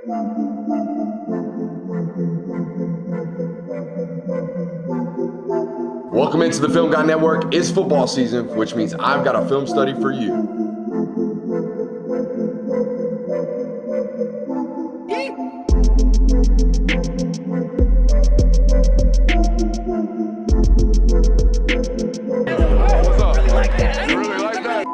Welcome into the Film Guy Network. It's football season, which means I've got a film study for you. What's up? You like that? You really like that?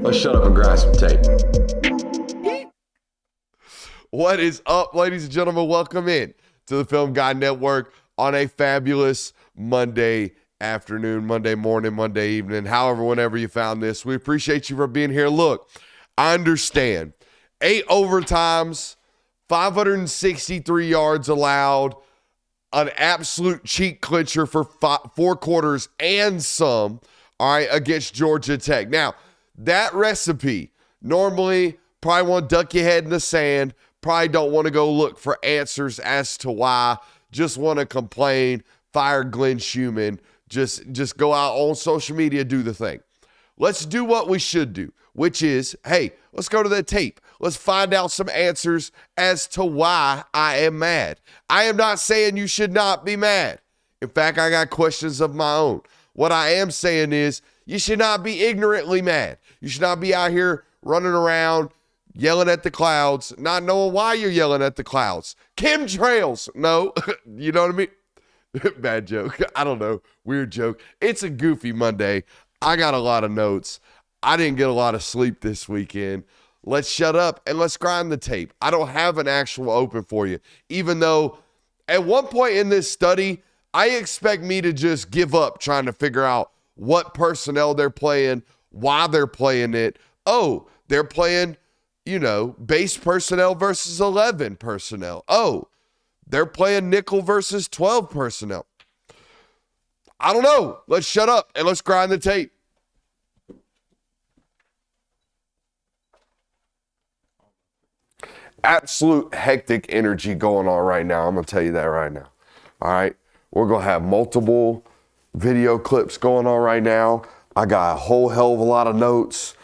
Let's shut up and grab some tape. What is up, ladies and gentlemen? Welcome in to the Film Guy Network on a fabulous Monday afternoon, Monday morning, Monday evening, however, whenever you found this. We appreciate you for being here. Look, I understand. 8 overtimes, 563 yards allowed, an absolute cheek clincher for 4 quarters and some, all right, against Georgia Tech. Now, that recipe, normally probably want to duck your head in the sand, probably don't want to go look for answers as to why, just want to complain, fire Glenn Schumann, just go out on social media, do the thing. Let's do what we should do, which is, hey, let's go to that tape. Let's find out some answers as to why I am mad. I am not saying you should not be mad. In fact, I got questions of my own. What I am saying is you should not be ignorantly mad. You should not be out here running around yelling at the clouds, not knowing why you're yelling at the clouds. Chemtrails. No, you know what I mean? Bad joke. I don't know. Weird joke. It's a goofy Monday. I got a lot of notes. I didn't get a lot of sleep this weekend. Let's shut up and let's grind the tape. I don't have an actual open for you, even though at one point in this study, I expect me to just give up trying to figure out what personnel they're playing, why they're playing it. Oh, they're playing, base personnel versus 11 personnel. Oh, they're playing nickel versus 12 personnel. I don't know. Let's shut up and let's grind the tape. Absolute hectic energy going on right now. I'm going to tell you that right now. All right. We're going to have multiple video clips going on right now. I got a whole hell of a lot of notes.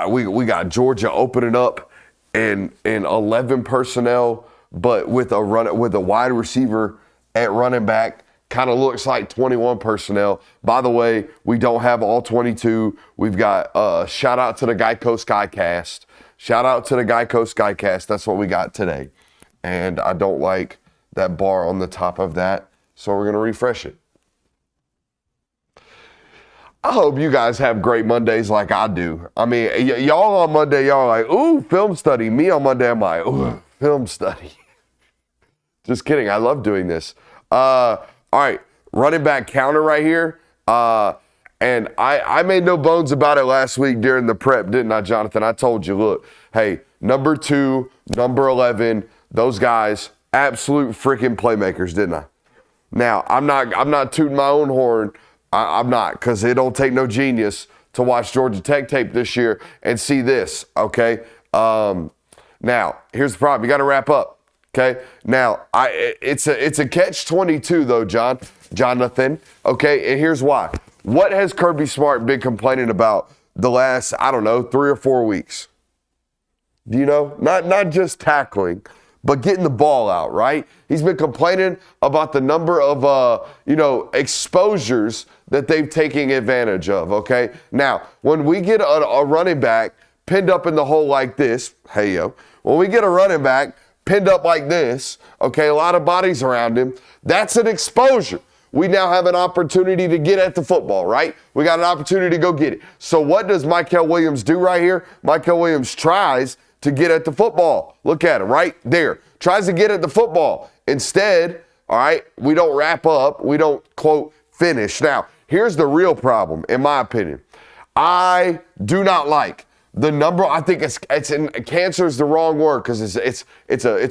We got Georgia opening up in 11 personnel, but with a wide receiver at running back. Kind of looks like 21 personnel. By the way, we don't have all 22. We've got shout out to the Geico Skycast. Shout out to the Geico Skycast. That's what we got today. And I don't like that bar on the top of that, so we're going to refresh it. I hope you guys have great Mondays like I do. I mean, y'all on Monday, y'all are like, ooh, film study. Me on Monday, I'm like, ooh, film study. Just kidding. I love doing this. All right, running back counter right here. And I made no bones about it last week during the prep, didn't I, Jonathan? I told you, look, hey, number 2, number 11, those guys, absolute freaking playmakers, didn't I? Now, I'm not tooting my own horn. I'm not, because it don't take no genius to watch Georgia Tech tape this year and see this, okay? Now, here's the problem. You got to wrap up, okay? Now, it's a catch-22, though, Jonathan, okay? And here's why. What has Kirby Smart been complaining about the last, 3 or 4 weeks? Do you know? Not just tackling, but getting the ball out, right? He's been complaining about the number of, exposures that they've taken advantage of, okay? Now, when we get a running back pinned up in the hole like this, when we get a running back pinned up like this, okay, a lot of bodies around him, that's an exposure. We now have an opportunity to get at the football, right? We got an opportunity to go get it. So what does Mykel Williams do right here? Mykel Williams tries to get at the football. Look at him right there. Tries to get at the football. Instead, all right, we don't wrap up. We don't, quote, finish. Now, here's the real problem, in my opinion. I do not like the number. I think cancer is the wrong word because it's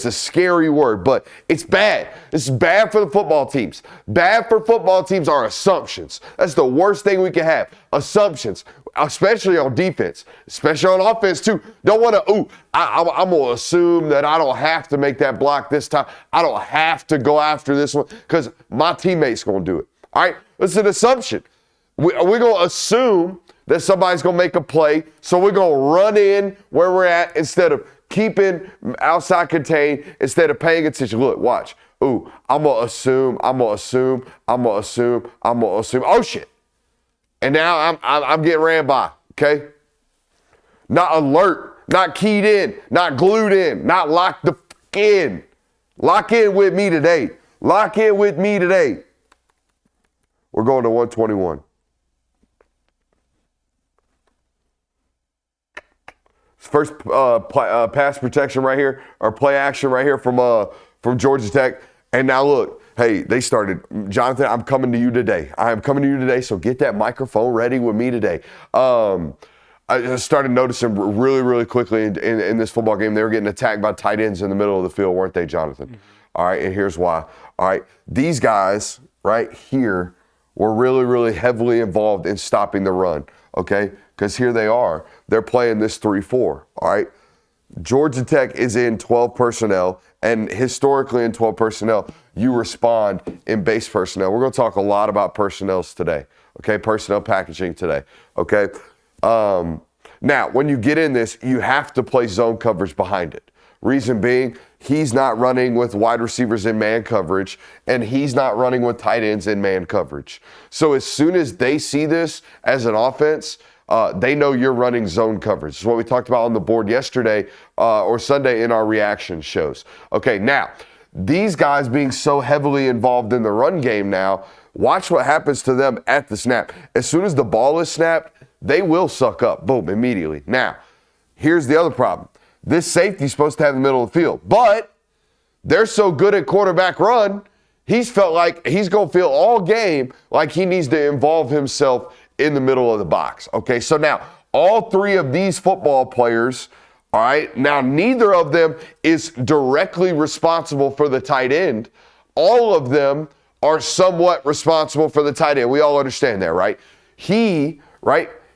a scary word, but it's bad. It's bad for the football teams. Bad for football teams are assumptions. That's the worst thing we can have. Assumptions, especially on defense, especially on offense too. Don't want to. I'm gonna assume that I don't have to make that block this time. I don't have to go after this one because my teammate's gonna do it. All right, it's an assumption. We're gonna assume that somebody's going to make a play. So we're going to run in where we're at instead of keeping outside contained, instead of paying attention. Look, watch. Ooh, I'm going to assume. Oh, shit. And now I'm getting ran by, okay? Not alert, not keyed in, not glued in, not locked the in. Lock in with me today. Lock in with me today. We're going to 121. First pass protection right here, or play action right here from Georgia Tech. And now look, hey, they started. Jonathan, I'm coming to you today. I am coming to you today, so get that microphone ready with me today. I started noticing really, really quickly in this football game, they were getting attacked by tight ends in the middle of the field, weren't they, Jonathan? Mm-hmm. All right, and here's why. All right, these guys right here were really, really heavily involved in stopping the run, okay? Because here they are. They're playing this 3-4, all right? Georgia Tech is in 12 personnel, and historically in 12 personnel, you respond in base personnel. We're going to talk a lot about personnels today, okay? Personnel packaging today, okay? Now, when you get in this, you have to play zone coverage behind it. Reason being, he's not running with wide receivers in man coverage, and he's not running with tight ends in man coverage. So as soon as they see this as an offense, they know you're running zone coverage. This is what we talked about on the board yesterday or Sunday in our reaction shows. Okay, now, these guys being so heavily involved in the run game now, watch what happens to them at the snap. As soon as the ball is snapped, they will suck up, boom, immediately. Now, here's the other problem. This safety's supposed to have the middle of the field, but they're so good at quarterback run, he's felt like he's going to feel all game like he needs to involve himself in the middle of the box. Okay, so now all three of these football players, all right, now neither of them is directly responsible for the tight end. All of them are somewhat responsible for the tight end. We all understand that, right?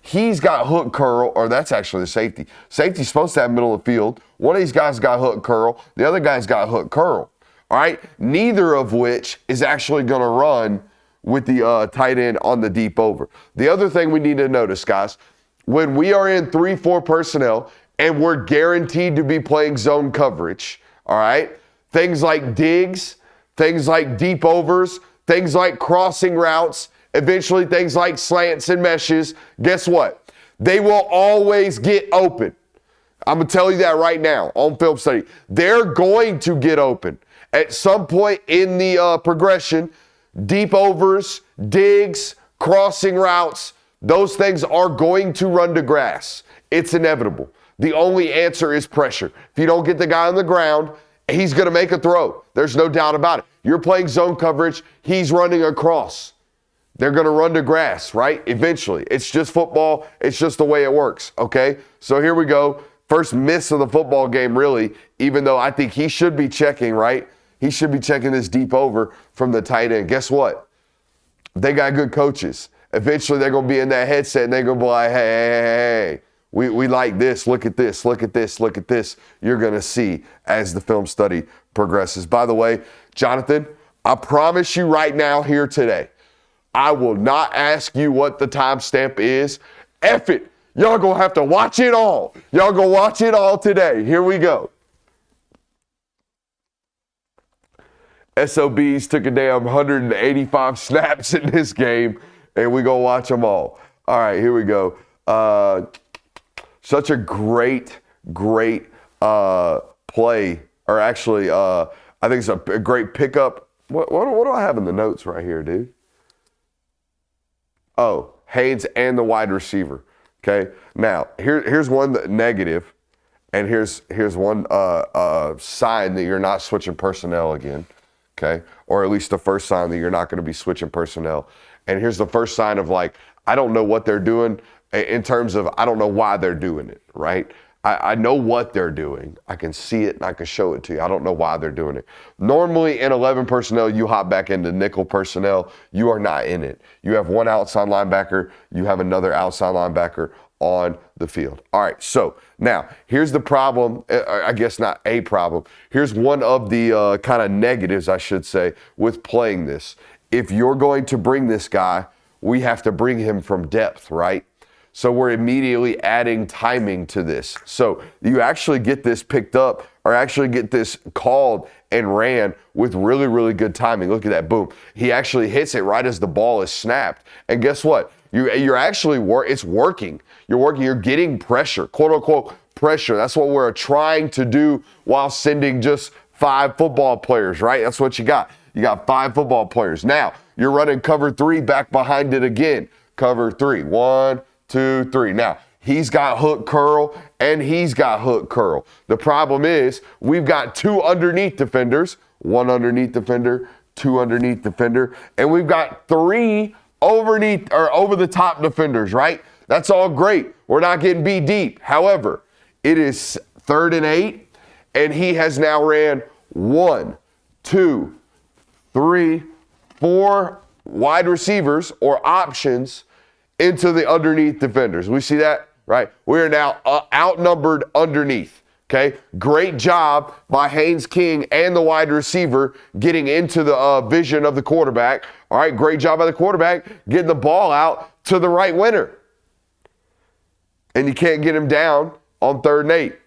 He's got hook curl, or that's actually the safety. Safety's supposed to have middle of the field. One of these guys got hook curl. The other guy's got hook curl. All right? Neither of which is actually going to run with the tight end on the deep over. The other thing we need to notice, guys, when we are in 3-4 personnel and we're guaranteed to be playing zone coverage, all right, things like digs, things like deep overs, things like crossing routes, eventually things like slants and meshes, guess what? They will always get open. I'm going to tell you that right now on film study. They're going to get open. At some point in the progression, deep overs, digs, crossing routes, those things are going to run to grass. It's inevitable. The only answer is pressure. If you don't get the guy on the ground, he's going to make a throw. There's no doubt about it. You're playing zone coverage. He's running across. They're going to run to grass, right? Eventually. It's just football. It's just the way it works, okay? So here we go. First miss of the football game, really, even though I think he should be checking, right? He should be checking this deep over from the tight end. Guess what? They got good coaches. Eventually, they're going to be in that headset, and they're going to be like, hey, we like this. Look at this. Look at this. Look at this. You're going to see as the film study progresses. By the way, Jonathan, I promise you right now here today, I will not ask you what the timestamp is. F it. Y'all going to have to watch it all. Y'all going to watch it all today. Here we go. SOBs took a damn 185 snaps in this game, and we going to watch them all. All right, here we go. Such a great play, or actually, I think it's a great pickup. What do I have in the notes right here, dude? Oh, Haynes and the wide receiver. Okay. Now here's one negative, and here's one sign that you're not switching personnel again. Okay, or at least the first sign that you're not going to be switching personnel. And here's the first sign of like, I don't know what they're doing in terms of I don't know why they're doing it. Right. I know what they're doing. I can see it and I can show it to you. I don't know why they're doing it. Normally in 11 personnel, you hop back into nickel personnel. You are not in it. You have one outside linebacker. You have another outside linebacker on the field. All right, so now here's the problem. I guess not a problem. Here's one of the kind of negatives, I should say, with playing this. If you're going to bring this guy, we have to bring him from depth, right? So we're immediately adding timing to this. So you actually get this picked up or actually get this called and ran with really, really good timing. Look at that, boom. He actually hits it right as the ball is snapped. And guess what? You're actually, it's working. You're getting pressure, quote unquote pressure. That's what we're trying to do while sending just 5 football players, right? That's what you got. You got 5 football players. Now, you're running cover 3 back behind it again. Cover 3, 1, 2, 3. Now, he's got hook curl and he's got hook curl. The problem is we've got 2 underneath defenders, 1 underneath defender, 2 underneath defender, and we've got 3 underneath or over the top defenders, right? That's all great. We're not getting beat deep. However, it is 3rd and 8, and he has now ran 1, 2, 3, 4 wide receivers or options into the underneath defenders. We see that, right? We are now outnumbered underneath, okay? Great job by Haynes King and the wide receiver getting into the vision of the quarterback. All right, great job by the quarterback getting the ball out to the right winner. And you can't get him down on 3rd and 8.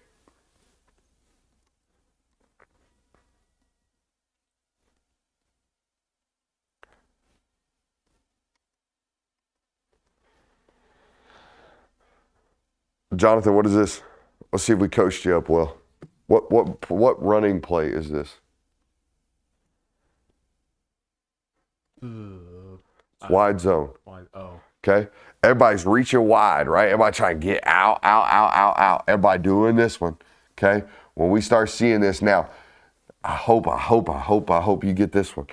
Jonathan, what is this? Let's see if we coached you up well. What running play is this? It's wide zone. Okay? Everybody's reaching wide, right? Everybody trying to get out. Everybody doing this one, okay? When we start seeing this now, I hope you get this one.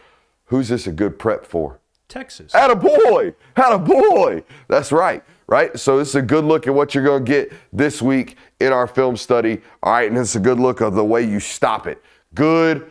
Who's this a good prep for? Texas. Attaboy! That's right. Right? So this is a good look at what you're going to get this week in our film study. All right, and it's a good look of the way you stop it. Good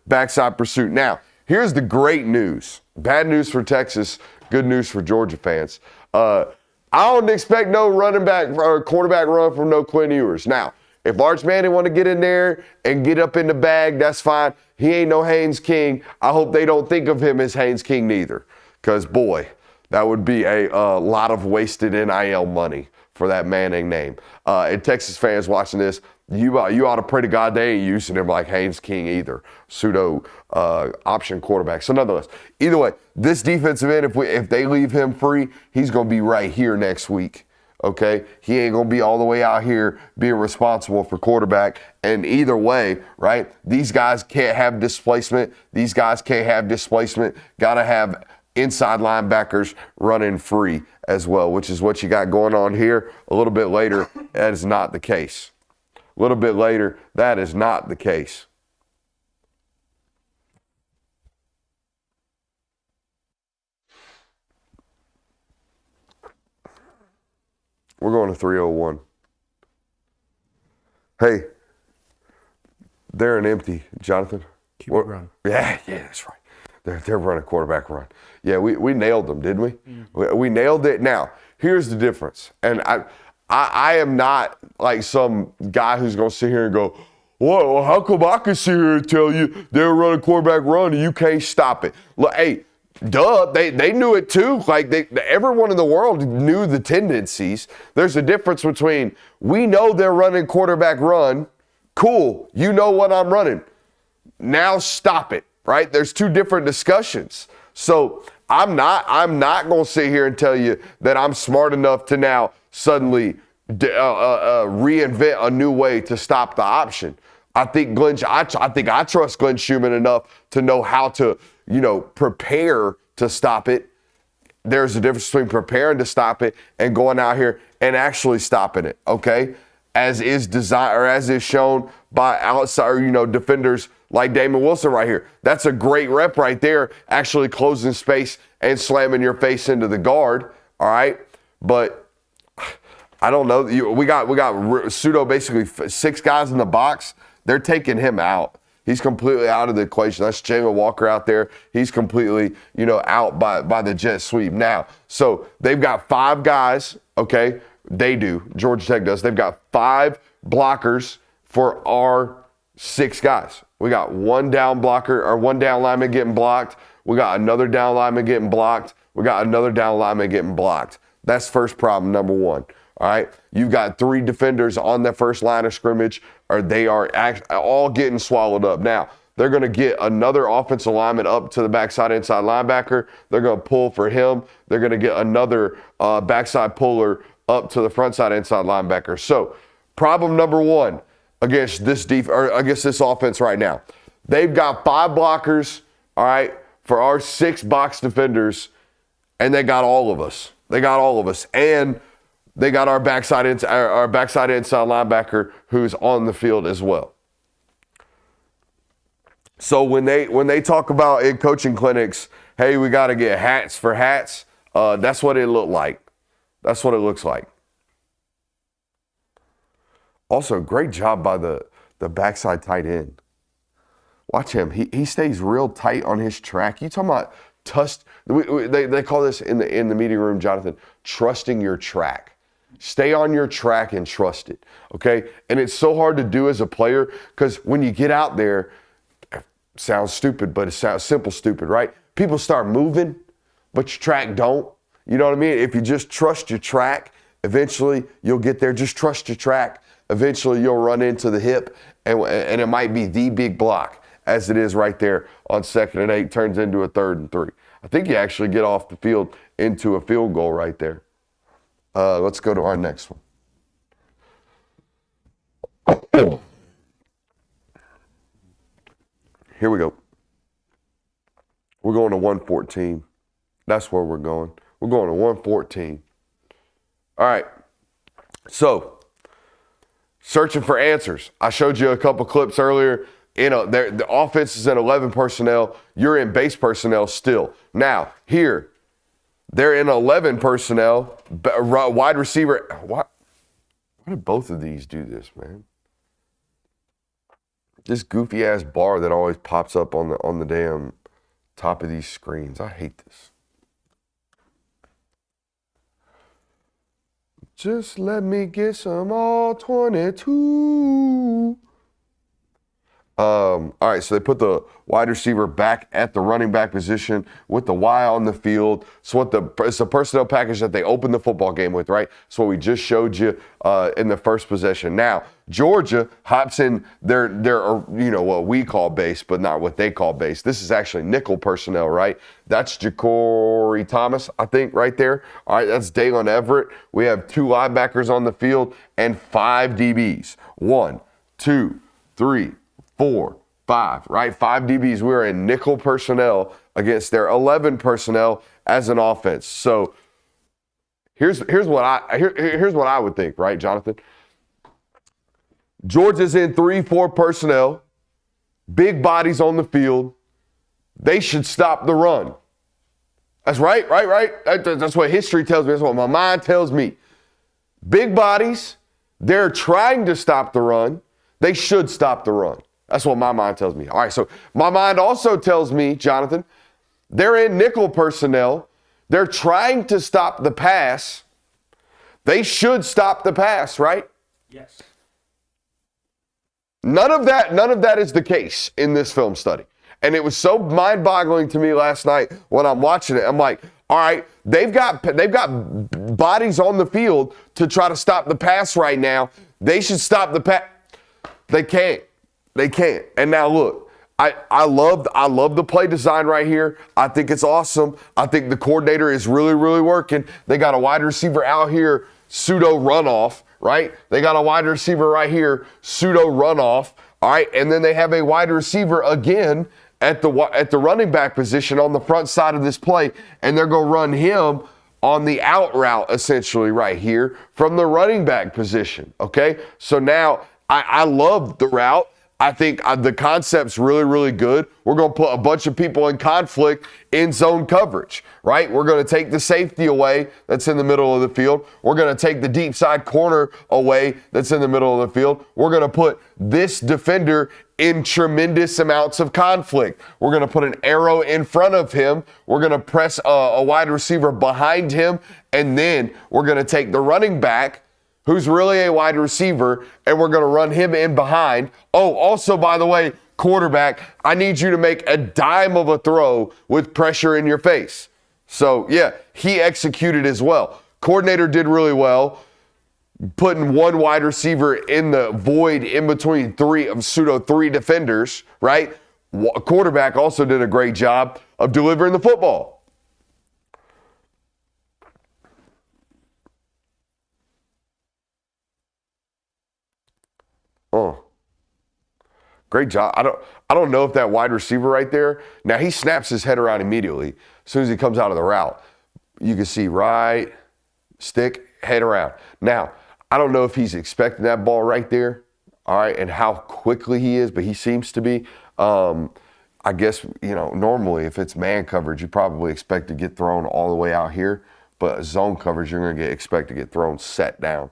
backside pursuit. Now, here's the great news. Bad news for Texas, good news for Georgia fans. I don't expect no running back or quarterback run from no Quinn Ewers. Now, if Arch Manning want to get in there and get up in the bag, that's fine. He ain't no Haynes King. I hope they don't think of him as Haynes King neither, because, boy, that would be a lot of wasted NIL money for that Manning name. And Texas fans watching this, you ought to pray to God they ain't using him like Haynes King either, pseudo option quarterback. So nonetheless, either way, this defensive end, if they leave him free, he's going to be right here next week. Okay, he ain't going to be all the way out here being responsible for quarterback. And either way, right, these guys can't have displacement. Got to have inside linebackers running free as well, which is what you got going on here. A little bit later, that is not the case. We're going to 301. Hey, they're an empty, Jonathan. QB run. Yeah, that's right. They're running quarterback run. Yeah, we nailed them, didn't we? Mm. We nailed it. Now, here's the difference. And I am not like some guy who's going to sit here and go, well, how come I can sit here and tell you they're running quarterback run and you can't stop it? Look, hey, duh, they knew it too. Like everyone in the world knew the tendencies. There's a difference between we know they're running quarterback run. Cool, you know what I'm running. Now stop it. Right? There's 2 different discussions. So I'm not going to sit here and tell you that I'm smart enough to now suddenly reinvent a new way to stop the option. I think I trust Glenn Schumann enough to know how to, prepare to stop it. There's a difference between preparing to stop it and going out here and actually stopping it. Okay? As is designed or as is shown by outside, defenders like Damon Wilson right here. That's a great rep right there, actually closing space and slamming your face into the guard, all right? But I don't know. We got pseudo basically 6 guys in the box. They're taking him out. He's completely out of the equation. That's Jalen Walker out there. He's completely, out by the jet sweep now. So they've got 5 guys, okay? They do. Georgia Tech does. They've got 5 blockers for our 6 guys. We got 1 down blocker or 1 down lineman getting blocked. We got another down lineman getting blocked. We got another down lineman getting blocked. That's first problem, number one. All right. You've got 3 defenders on the first line of scrimmage, or they are all getting swallowed up. Now, they're going to get another offensive lineman up to the backside inside linebacker. They're going to pull for him. They're going to get another backside puller up to the front side inside linebacker. So, problem number one against this against this offense right now. They've got 5 blockers, all right, for our 6 box defenders, and they got all of us. And they got our backside inside linebacker who's on the field as well. So when they talk about in coaching clinics, hey, we got to get hats for hats, that's what it looked like. That's what it looks like. Also, great job by the backside tight end. Watch him. He stays real tight on his track. You talking about they call this in the meeting room, Jonathan, trusting your track. Stay on your track and trust it, okay? And it's so hard to do as a player because when you get out there, it sounds stupid, but it sounds simple stupid, right? People start moving, but your track don't. You know what I mean? If you just trust your track, eventually you'll get there. Just trust your track. Eventually you'll run into the hip, and it might be the big block, as it is right there on 2nd and 8, turns into a 3rd and 3. I think you actually get off the field into a field goal right there. Let's go to our next one. Here we go. We're going to 114. That's where we're going. We're going to 114. All right. So, searching for answers. I showed you a couple clips earlier. The offense is in 11 personnel. You're in base personnel still. Now, here, they're in 11 personnel. Wide receiver. Why did both of these do this, man? This goofy ass bar that always pops up on the damn top of these screens. I hate this. Just let me get some all 22. All right, so they put the wide receiver back at the running back position with the Y on the field. So it's the personnel package that they opened the football game with, right? So what we just showed you in the first possession. Now, Georgia hops in their what we call base, but not what they call base. This is actually nickel personnel, right? That's Ja'Cory Thomas, I think, right there. All right, that's Dalen Everett. We have 2 linebackers on the field and 5 DBs. 1, 2, 3, 4, 5, right? 5 DBs. We're in nickel personnel against their 11 personnel as an offense. So here's what I would think, right, Jonathan? Georgia's in 3-4 personnel, big bodies on the field. They should stop the run. That's right. That's what history tells me. That's what my mind tells me. Big bodies, they're trying to stop the run. They should stop the run. That's what my mind tells me. All right, so my mind also tells me, Jonathan, they're in nickel personnel. They're trying to stop the pass. They should stop the pass, right? Yes. None of that is the case in this film study. And it was so mind-boggling to me last night when I'm watching it. I'm like, all right, they've got bodies on the field to try to stop the pass right now. They should stop the pass. They can't. And now look, I love the play design right here. I think it's awesome. I think the coordinator is really, really working. They got a wide receiver out here, pseudo runoff, right? They got a wide receiver right here, pseudo runoff, all right? And then they have a wide receiver again at the running back position on the front side of this play, and they're going to run him on the out route essentially right here from the running back position, okay? So now I love the route. I think the concept's really, really good. We're going to put a bunch of people in conflict in zone coverage, right? We're going to take the safety away that's in the middle of the field. We're going to take the deep side corner away that's in the middle of the field. We're going to put this defender in tremendous amounts of conflict. We're going to put an arrow in front of him. We're going to press a wide receiver behind him, and then we're going to take the running back, who's really a wide receiver, and we're going to run him in behind. Oh, also, by the way, quarterback, I need you to make a dime of a throw with pressure in your face. So, yeah, he executed as well. Coordinator did really well, putting one wide receiver in the void in between three defenders, right? Quarterback also did a great job of delivering the football. Oh, great job. I don't know if that wide receiver right there, now he snaps his head around immediately as soon as he comes out of the route. You can see right, stick, head around. Now, I don't know if he's expecting that ball right there, all right, and how quickly he is, but he seems to be. I guess, normally if it's man coverage, you probably expect to get thrown all the way out here, but zone coverage, you're going to expect to get thrown set down,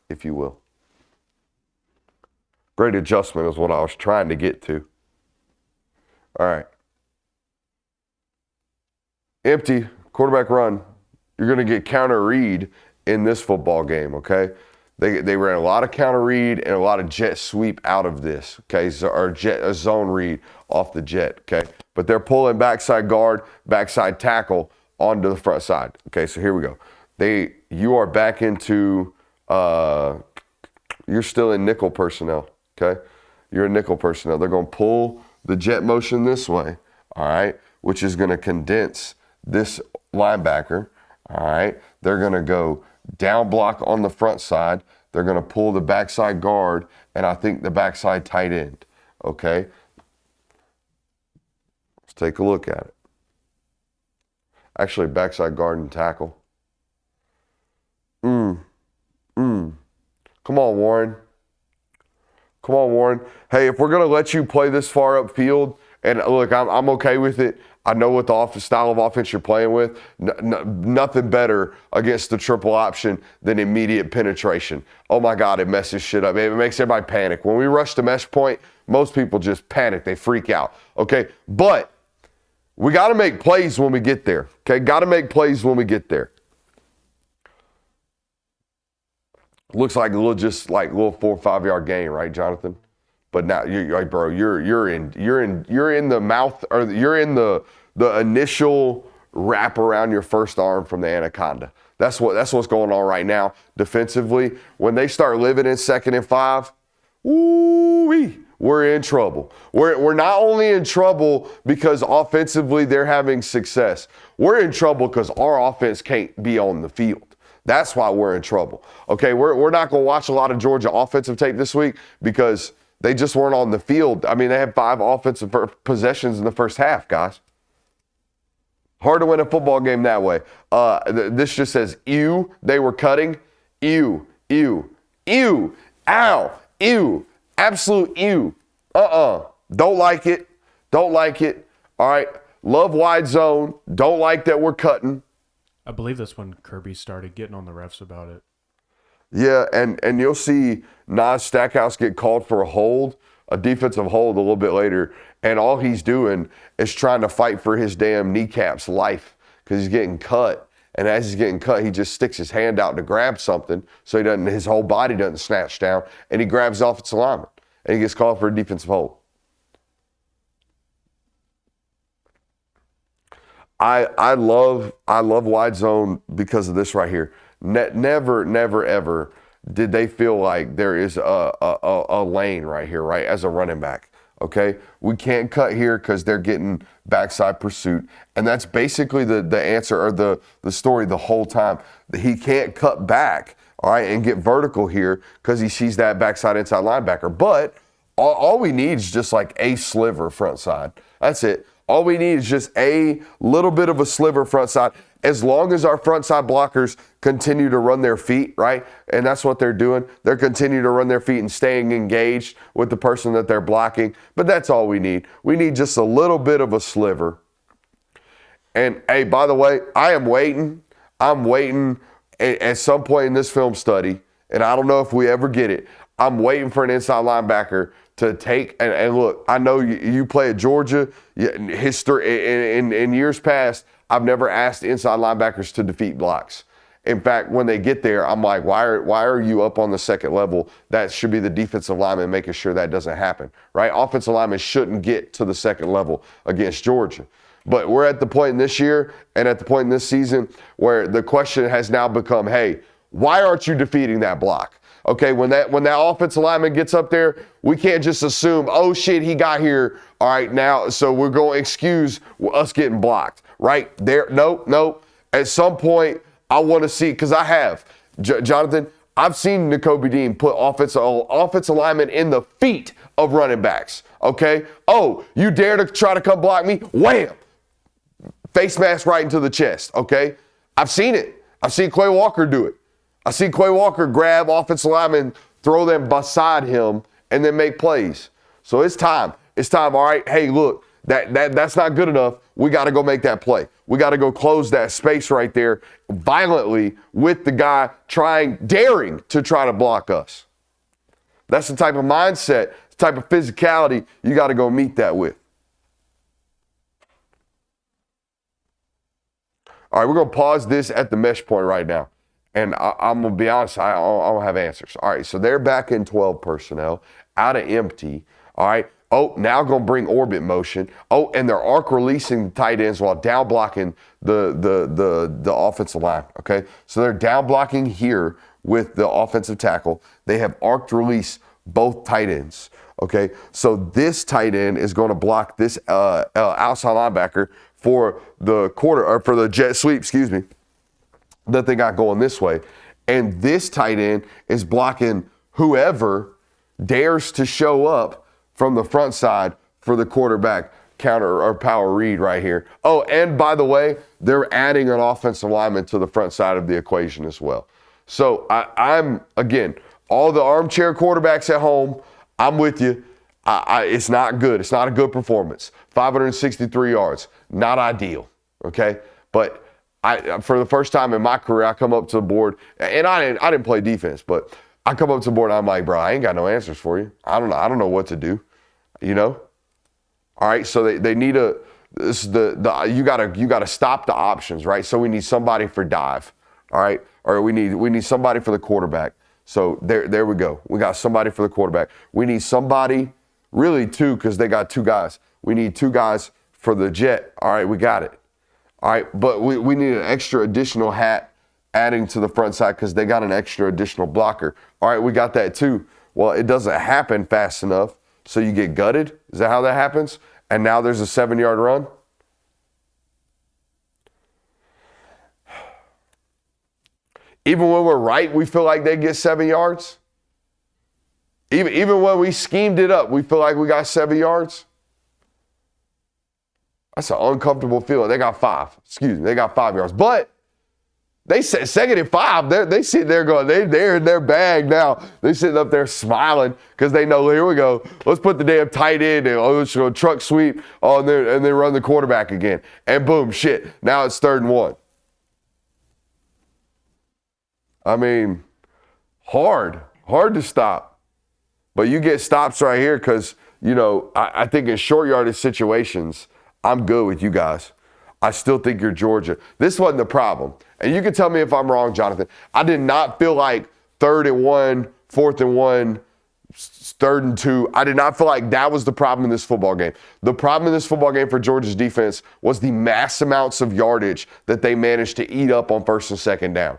if you will. Great adjustment is what I was trying to get to. All right. Empty, quarterback run. You're going to get counter read in this football game, okay? They ran a lot of counter read and a lot of jet sweep out of this, okay? Or a zone read off the jet, okay? But they're pulling backside guard, backside tackle onto the front side. Okay, so here we go. You are back into, you're still in nickel personnel, okay? You're in nickel personnel. They're going to pull the jet motion this way, all right, which is going to condense this linebacker, all right? They're going to go down block on the front side. They're going to pull the backside guard, and I think the backside tight end, okay? Let's take a look at it. Actually, backside guard and tackle. Come on, Warren. Come on, Warren. Hey, if we're going to let you play this far upfield, and look, I'm okay with it. I know what the style of offense you're playing with. Nothing better against the triple option than immediate penetration. Oh, my God, it messes shit up. It makes everybody panic. When we rush the mesh point, most people just panic. They freak out, okay? But we got to make plays when we get there, okay? Got to make plays when we get there. Looks like a little 4 or 5 yard gain, right, Jonathan? But now you're like, bro, you're in the mouth, or you're in the initial wrap around your first arm from the anaconda. That's what's going on right now defensively. When they start living in 2nd and 5, we're in trouble. We're not only in trouble because offensively they're having success. We're in trouble because our offense can't be on the field. That's why we're in trouble. Okay, we're not going to watch a lot of Georgia offensive tape this week because they just weren't on the field. I mean, they had 5 offensive possessions in the first half, guys. Hard to win a football game that way. This just says, ew, they were cutting. Ew, ew, ew, ow, ew, absolute ew. Don't like it. Don't like it. All right, love wide zone. Don't like that we're cutting. I believe that's when Kirby started getting on the refs about it. Yeah, and you'll see Nas Stackhouse get called for a defensive hold a little bit later, and all he's doing is trying to fight for his damn kneecap's life because he's getting cut. And as he's getting cut, he just sticks his hand out to grab something so his whole body doesn't snatch down, and he grabs the offensive lineman, and he gets called for a defensive hold. I love wide zone because of this right here. Never, ever did they feel like there is a lane right here, right, as a running back, okay? We can't cut here because they're getting backside pursuit, and that's basically the answer or the story the whole time. He can't cut back, all right, and get vertical here because he sees that backside inside linebacker. But all we need is just like a sliver front side. That's it. All we need is just a little bit of a sliver front side. As long as our front side blockers continue to run their feet, right? And that's what they're doing. They're continuing to run their feet and staying engaged with the person that they're blocking. But that's all we need. We need just a little bit of a sliver. And hey, by the way, I'm waiting at some point in this film study, and I don't know if we ever get it. I'm waiting for an inside linebacker to take, and look, I know you play at Georgia. History in years past, I've never asked inside linebackers to defeat blocks. In fact, when they get there, I'm like, why are you up on the second level? That should be the defensive lineman making sure that doesn't happen, right? Offensive linemen shouldn't get to the second level against Georgia. But we're at the point in this year and at the point in this season where the question has now become, hey, why aren't you defeating that block? Okay, when that offensive lineman gets up there, we can't just assume, oh shit, he got here. All right, now, so we're going to excuse us getting blocked. Right there, no. At some point, I want to see, because I have, Jonathan, I've seen Nakobe Dean put offensive linemen in the feet of running backs. Okay, oh, you dare to try to come block me? Wham! Face mask right into the chest. Okay, I've seen it. I've seen Quay Walker do it. I see Quay Walker grab offensive linemen, throw them beside him, and then make plays. So it's time. It's time. All right. Hey, look, that's not good enough. We got to go make that play. We got to go close that space right there violently with the guy daring to try to block us. That's the type of mindset, the type of physicality you got to go meet that with. All right, we're going to pause this at the mesh point right now. And I'm going to be honest, I don't have answers. All right, so they're back in 12 personnel, out of empty. All right. Oh, now going to bring orbit motion. Oh, and they're arc releasing the tight ends while down blocking the offensive line. Okay, so they're down blocking here with the offensive tackle. They have arc release both tight ends. Okay, so this tight end is going to block this outside linebacker for the jet sweep. That they got going this way. And this tight end is blocking whoever dares to show up from the front side for the quarterback counter or power read right here. Oh, and by the way, they're adding an offensive lineman to the front side of the equation as well. So I'm, again, all the armchair quarterbacks at home, I'm with you. It's not good. It's not a good performance. 563 yards, not ideal, okay? But for the first time in my career, I come up to the board, and I didn't play defense, but I come up to the board and I'm like, bro, I ain't got no answers for you. I don't know what to do, you know? All right, so they need you gotta stop the options, right? So we need somebody for dive, all right? Or we need somebody for the quarterback. So there we go. We got somebody for the quarterback. We need somebody, really two, because they got two guys. We need two guys for the jet. All right, we got it. All right, but we need an extra additional hat adding to the front side because they got an extra additional blocker. All right, we got that too. Well, it doesn't happen fast enough, so you get gutted. Is that how that happens? And now there's a 7-yard run? Even when we're right, we feel like they get 7 yards? Even when we schemed it up, we feel like we got 7 yards? That's an uncomfortable feeling. They got 5. They got 5 yards. But they said second and 5. They sit there going, they're in their bag now. They sitting up there smiling because they know, here we go. Let's put the damn tight end in. Oh, let's go truck sweep and then run the quarterback again. And boom, shit. Now it's 3rd and 1. I mean, hard to stop. But you get stops right here because, I think in short yardage situations, I'm good with you guys. I still think you're Georgia. This wasn't the problem. And you can tell me if I'm wrong, Jonathan. I did not feel like 3rd and 1, 4th and 1, 3rd and 2. I did not feel like that was the problem in this football game. The problem in this football game for Georgia's defense was the mass amounts of yardage that they managed to eat up on 1st and 2nd down,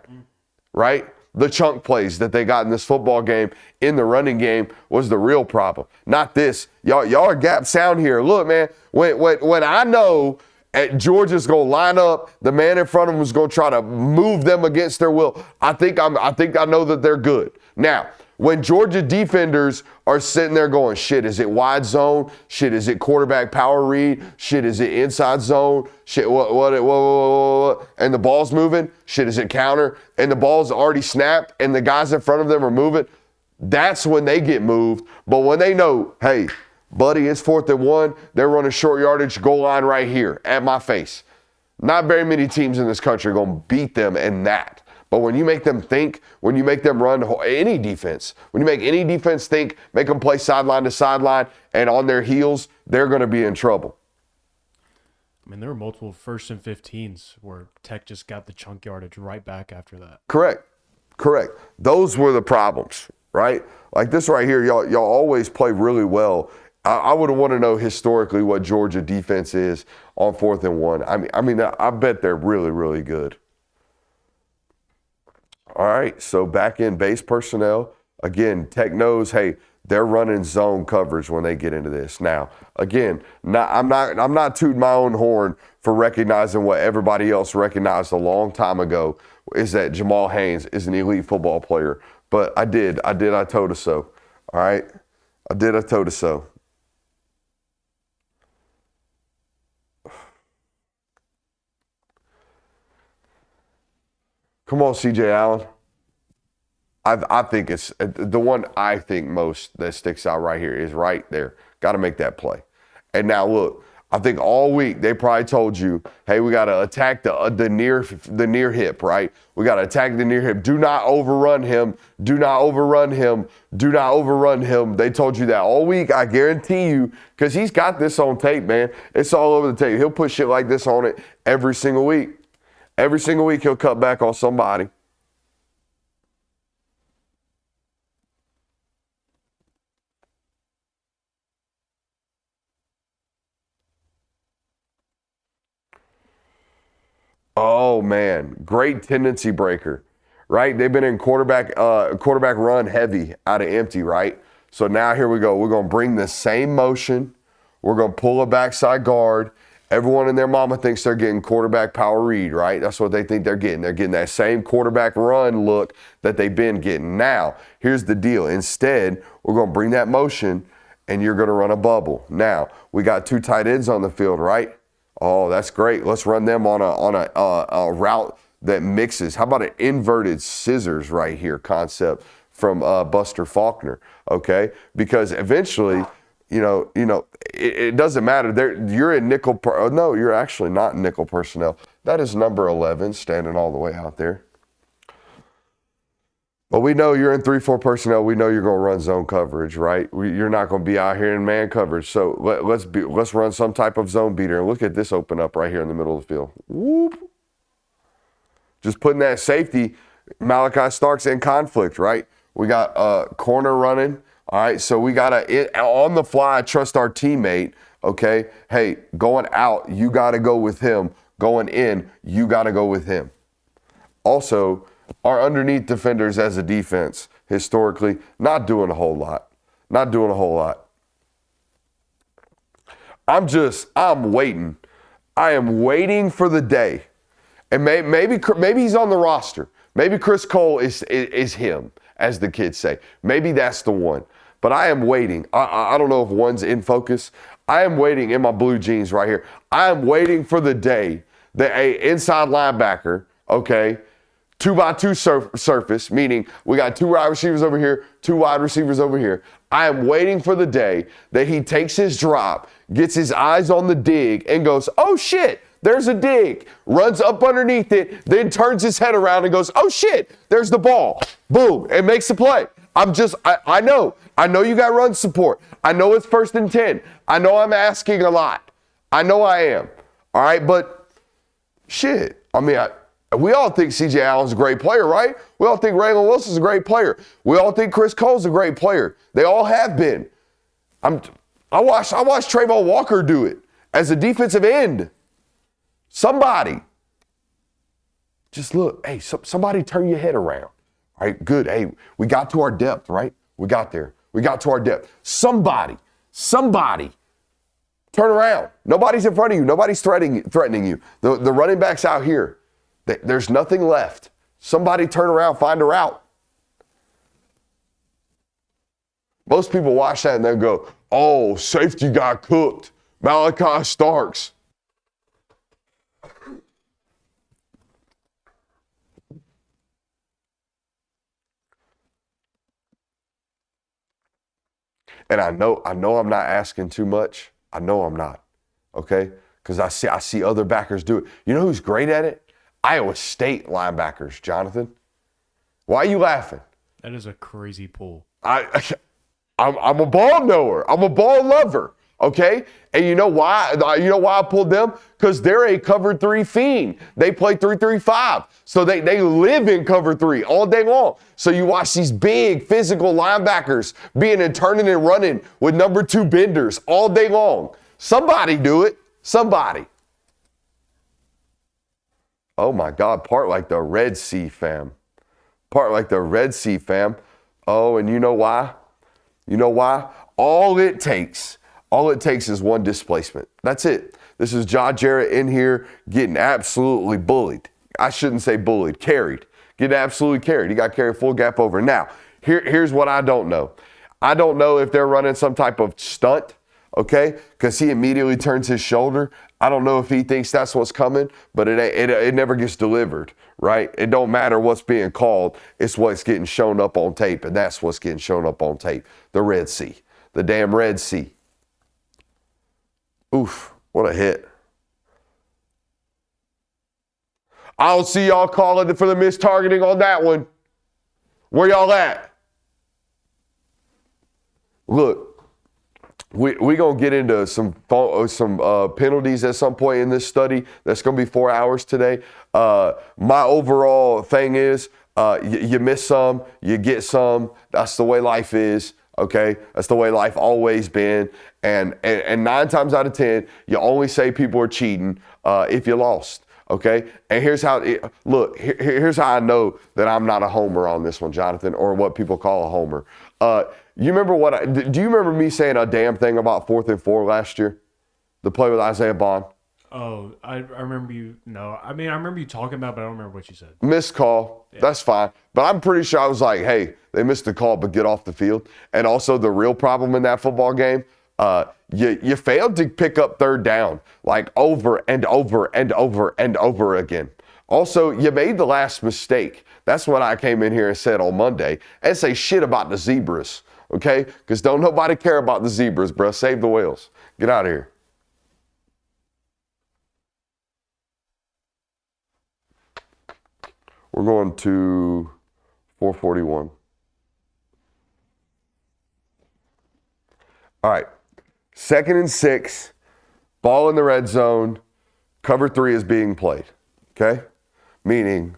right? The chunk plays that they got in this football game in the running game was the real problem. Not this. Y'all are gap sound here. Look, man, when I know Georgia's going to line up, the man in front of them is going to try to move them against their will, I think I know that they're good. Now, when Georgia defenders are sitting there going, shit, is it wide zone? Shit, is it quarterback power read? Shit, is it inside zone? Shit, what? And the ball's moving? Shit, is it counter? And the ball's already snapped and the guys in front of them are moving? That's when they get moved. But when they know, hey, buddy, it's 4th and 1, they're running short yardage, goal line right here at my face. Not very many teams in this country are going to beat them in that. But when you make them think, when you make them run any defense, when you make any defense think, make them play sideline to sideline and on their heels, they're going to be in trouble. I mean, there were multiple 1st and 15s where Tech just got the chunk yardage right back after that. Correct. Those were the problems, right? Like this right here, y'all always play really well I would want to know historically what Georgia defense is on 4th and 1. I bet they're really, really good. All right, so back in base personnel. Again, Tech knows, hey, they're running zone coverage when they get into this. Now, again, I'm not tooting my own horn for recognizing what everybody else recognized a long time ago, is that Jamal Haynes is an elite football player. But I told us so. All right? I told us so. Come on, CJ Allen. I think it's the one I think most that sticks out right here is right there. Got to make that play. And now look, I think all week they probably told you, hey, we got to attack the near hip, right? We got to attack the near hip. Do not overrun him. Do not overrun him. Do not overrun him. They told you that all week. I guarantee you, because he's got this on tape, man. It's all over the tape. He'll put shit like this on it every single week. Every single week he'll cut back on somebody. Oh, man. Great tendency breaker, right? They've been in quarterback run heavy out of empty, right? So now here we go. We're going to bring the same motion. We're going to pull a backside guard. Everyone and their mama thinks they're getting quarterback power read, right? That's what they think they're getting. They're getting that same quarterback run look that they've been getting. Now, here's the deal. Instead, we're going to bring that motion, and you're going to run a bubble. Now, we got 2 tight ends on the field, right? Oh, that's great. Let's run them on a route that mixes. How about an inverted scissors right here concept from Buster Faulkner? Okay, because eventually, it doesn't matter. You're in nickel. No, you're actually not in nickel personnel. That is number 11 standing all the way out there. But we know you're in 3-4 personnel. We know you're going to run zone coverage, right? You're not going to be out here in man coverage. So let's run some type of zone beater. And look at this open up right here in the middle of the field. Whoop. Just putting that safety, Malachi Starks, in conflict, right? We got a corner running. All right, so we got to, on the fly, trust our teammate, okay? Hey, going out, you got to go with him. Going in, you got to go with him. Also, our underneath defenders as a defense, historically, not doing a whole lot. Not doing a whole lot. I'm waiting. I am waiting for the day. And maybe he's on the roster. Maybe Chris Cole is him, as the kids say. Maybe that's the one. But I am waiting. I don't know if one's in focus. I am waiting in my blue jeans right here. I am waiting for the day that a inside linebacker, okay, 2x2 surface, meaning we got 2 wide receivers over here, 2 wide receivers over here. I am waiting for the day that he takes his drop, gets his eyes on the dig, and goes, oh shit, there's a dig, runs up underneath it, then turns his head around and goes, oh shit, there's the ball. Boom, and makes the play. I know you got run support. I know it's 1st and 10. I know I'm asking a lot. I know I am. All right, but shit, we all think C.J. Allen's a great player, right? We all think Raylan Wilson's a great player. We all think Chris Cole's a great player. They all have been. I watched Trayvon Walker do it as a defensive end. Somebody. Just look. Hey, somebody turn your head around. All right, good. Hey, we got to our depth, right? We got there. We got to our depth. Somebody. Turn around. Nobody's in front of you. Nobody's threatening you. The running back's out here. There's nothing left. Somebody turn around, find a route. Most people watch that and they'll go, oh, safety got cooked. Malachi Starks. And I know I'm not asking too much. I know I'm not, okay? Because I see other backers do it. You know who's great at it? Iowa State linebackers, Jonathan. Why are you laughing? That is a crazy pull. I'm a ball knower. I'm a ball lover. Okay? And you know why? You know why I pulled them? Because they're a cover 3 fiend. They play 3-3-5. So they live in cover 3 all day long. So you watch these big physical linebackers being and turning and running with number 2 benders all day long. Somebody do it. Somebody. Oh my God, part like the Red Sea, fam. Part like the Red Sea, fam. Oh, and you know why? You know why? All it takes is one displacement. That's it. This is John Jarrett in here getting absolutely bullied. I shouldn't say bullied, carried. Getting absolutely carried. He got carried full gap over. Now, here's what I don't know. I don't know if they're running some type of stunt, okay? Because he immediately turns his shoulder. I don't know if he thinks that's what's coming, but it never gets delivered, right? It don't matter what's being called. It's what's getting shown up on tape, and that's what's getting shown up on tape. The Red Sea. The damn Red Sea. Oof, what a hit. I'll see y'all calling for the mistargeting on that one. Where y'all at? Look. We're going to get into some penalties at some point in this study. That's going to be 4 hours today. My overall thing is you miss some, you get some. That's the way life is, okay? That's the way life always been. And 9 times out of 10, you only say people are cheating if you lost, okay? And here's how, here's how I know that I'm not a homer on this one, Jonathan, or what people call a homer. You remember do you remember me saying a damn thing about 4th and 4 last year? The play with Isaiah Bond? Oh, I remember you. No, I mean, I remember you talking about, but I don't remember what you said. Missed call. Yeah. That's fine. But I'm pretty sure I was like, hey, they missed the call, but get off the field. And also the real problem in that football game, you failed to pick up 3rd down like over and over and over and over again. Also, you made the last mistake. That's what I came in here and said on Monday. And say shit about the zebras. Okay? Because don't nobody care about the zebras, bro. Save the whales. Get out of here. We're going to 441. All right. 2nd and 6. Ball in the red zone. Cover 3 is being played. Okay? Meaning,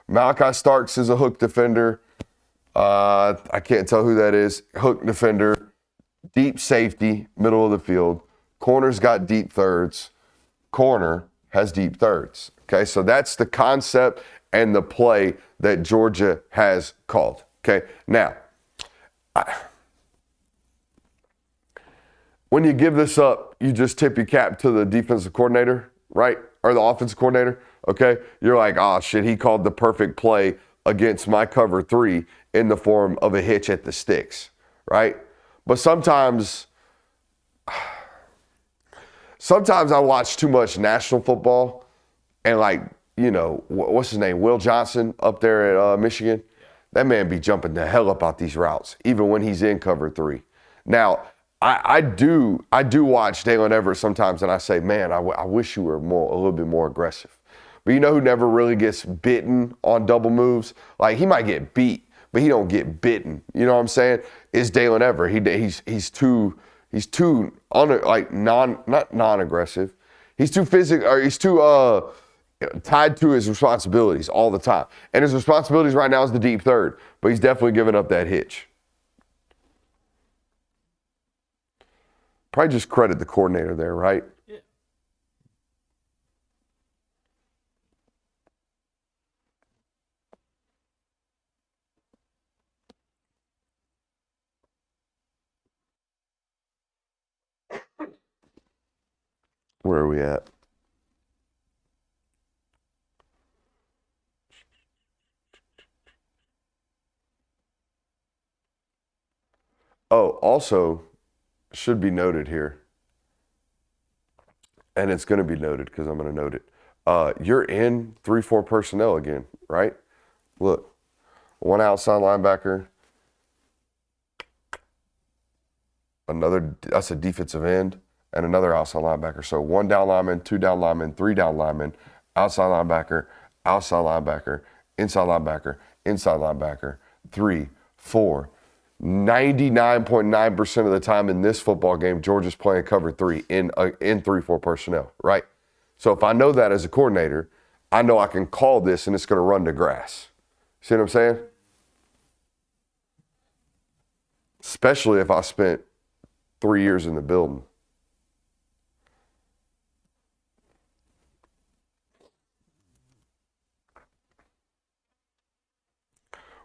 Malachi Starks is a hook defender. I can't tell who that is. Hook defender, deep safety, middle of the field. Corner's got deep thirds. Corner has deep thirds. Okay, so that's the concept and the play that Georgia has called. Okay, now, when you give this up, you just tip your cap to the defensive coordinator, right? Or the offensive coordinator, okay? You're like, oh, shit, he called the perfect play against my cover 3 in the form of a hitch at the sticks, right? But sometimes I watch too much national football and what's his name? Will Johnson up there at Michigan. That man be jumping the hell up out these routes, even when he's in cover 3. Now, I do watch Dalen Everett sometimes and I say, man, I wish you were a little bit more aggressive. But you know who never really gets bitten on double moves? Like, he might get beat, but he don't get bitten. You know what I'm saying? Is Dalen Everett. He's too not non-aggressive. He's too physical, or he's too tied to his responsibilities all the time. And his responsibilities right now is the deep third, but he's definitely giving up that hitch. Probably just credit the coordinator there, right? Yeah. Where are we at? Oh, also, should be noted here, and it's going to be noted because I'm going to note it. You're in 3-4 personnel again, right? Look, one outside linebacker, that's a defensive end, and another outside linebacker. So 1 down lineman, 2 down lineman, 3 down lineman, outside linebacker, inside linebacker, inside linebacker, 3, 4. 99.9% of the time in this football game, Georgia's playing cover 3 in 3-4 personnel, right? So if I know that as a coordinator, I know I can call this and it's going to run to grass. See what I'm saying? Especially if I spent 3 years in the building.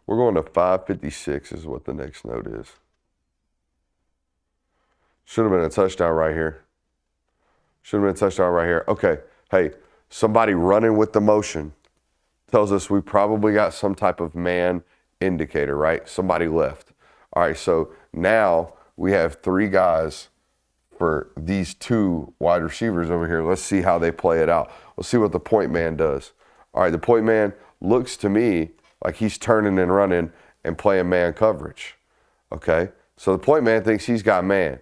We're going to 5:56 is what the next note is. Should have been a touchdown right here. Should have been a touchdown right here. Okay, hey, somebody running with the motion tells us we probably got some type of man indicator, right? Somebody left. All right, so now we have 3 guys for these 2 wide receivers over here. Let's see how they play it out. Let's see what the point man does. All right, the point man looks to me like he's turning and running and playing man coverage, okay? So the point man thinks he's got man.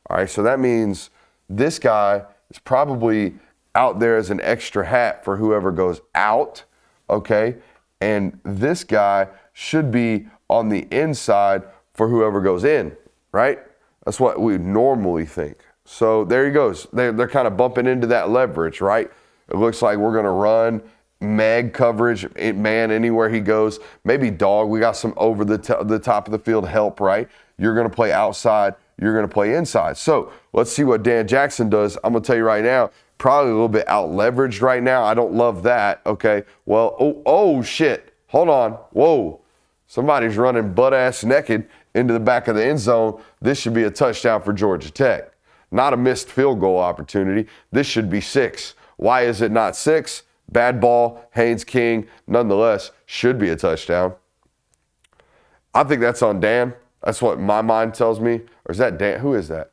All right, so that means this guy is probably out there as an extra hat for whoever goes out, okay? And this guy should be on the inside for whoever goes in, right? That's what we normally think. So there he goes. They're kind of bumping into that leverage, right? It looks like we're going to run mag coverage, man, anywhere he goes. Maybe dog. We got some over the top of the field help, right? You're going to play outside. You're going to play inside. So let's see what Dan Jackson does. I'm going to tell you right now, probably a little bit out leveraged right now. I don't love that. Okay. Well, oh shit. Hold on. Whoa. Somebody's running butt ass naked into the back of the end zone. This should be a touchdown for Georgia Tech. Not a missed field goal opportunity. This should be 6. Why is it not 6? Bad ball, Haynes King, nonetheless, should be a touchdown. I think that's on Dan. That's what my mind tells me. Or is that Dan? Who is that?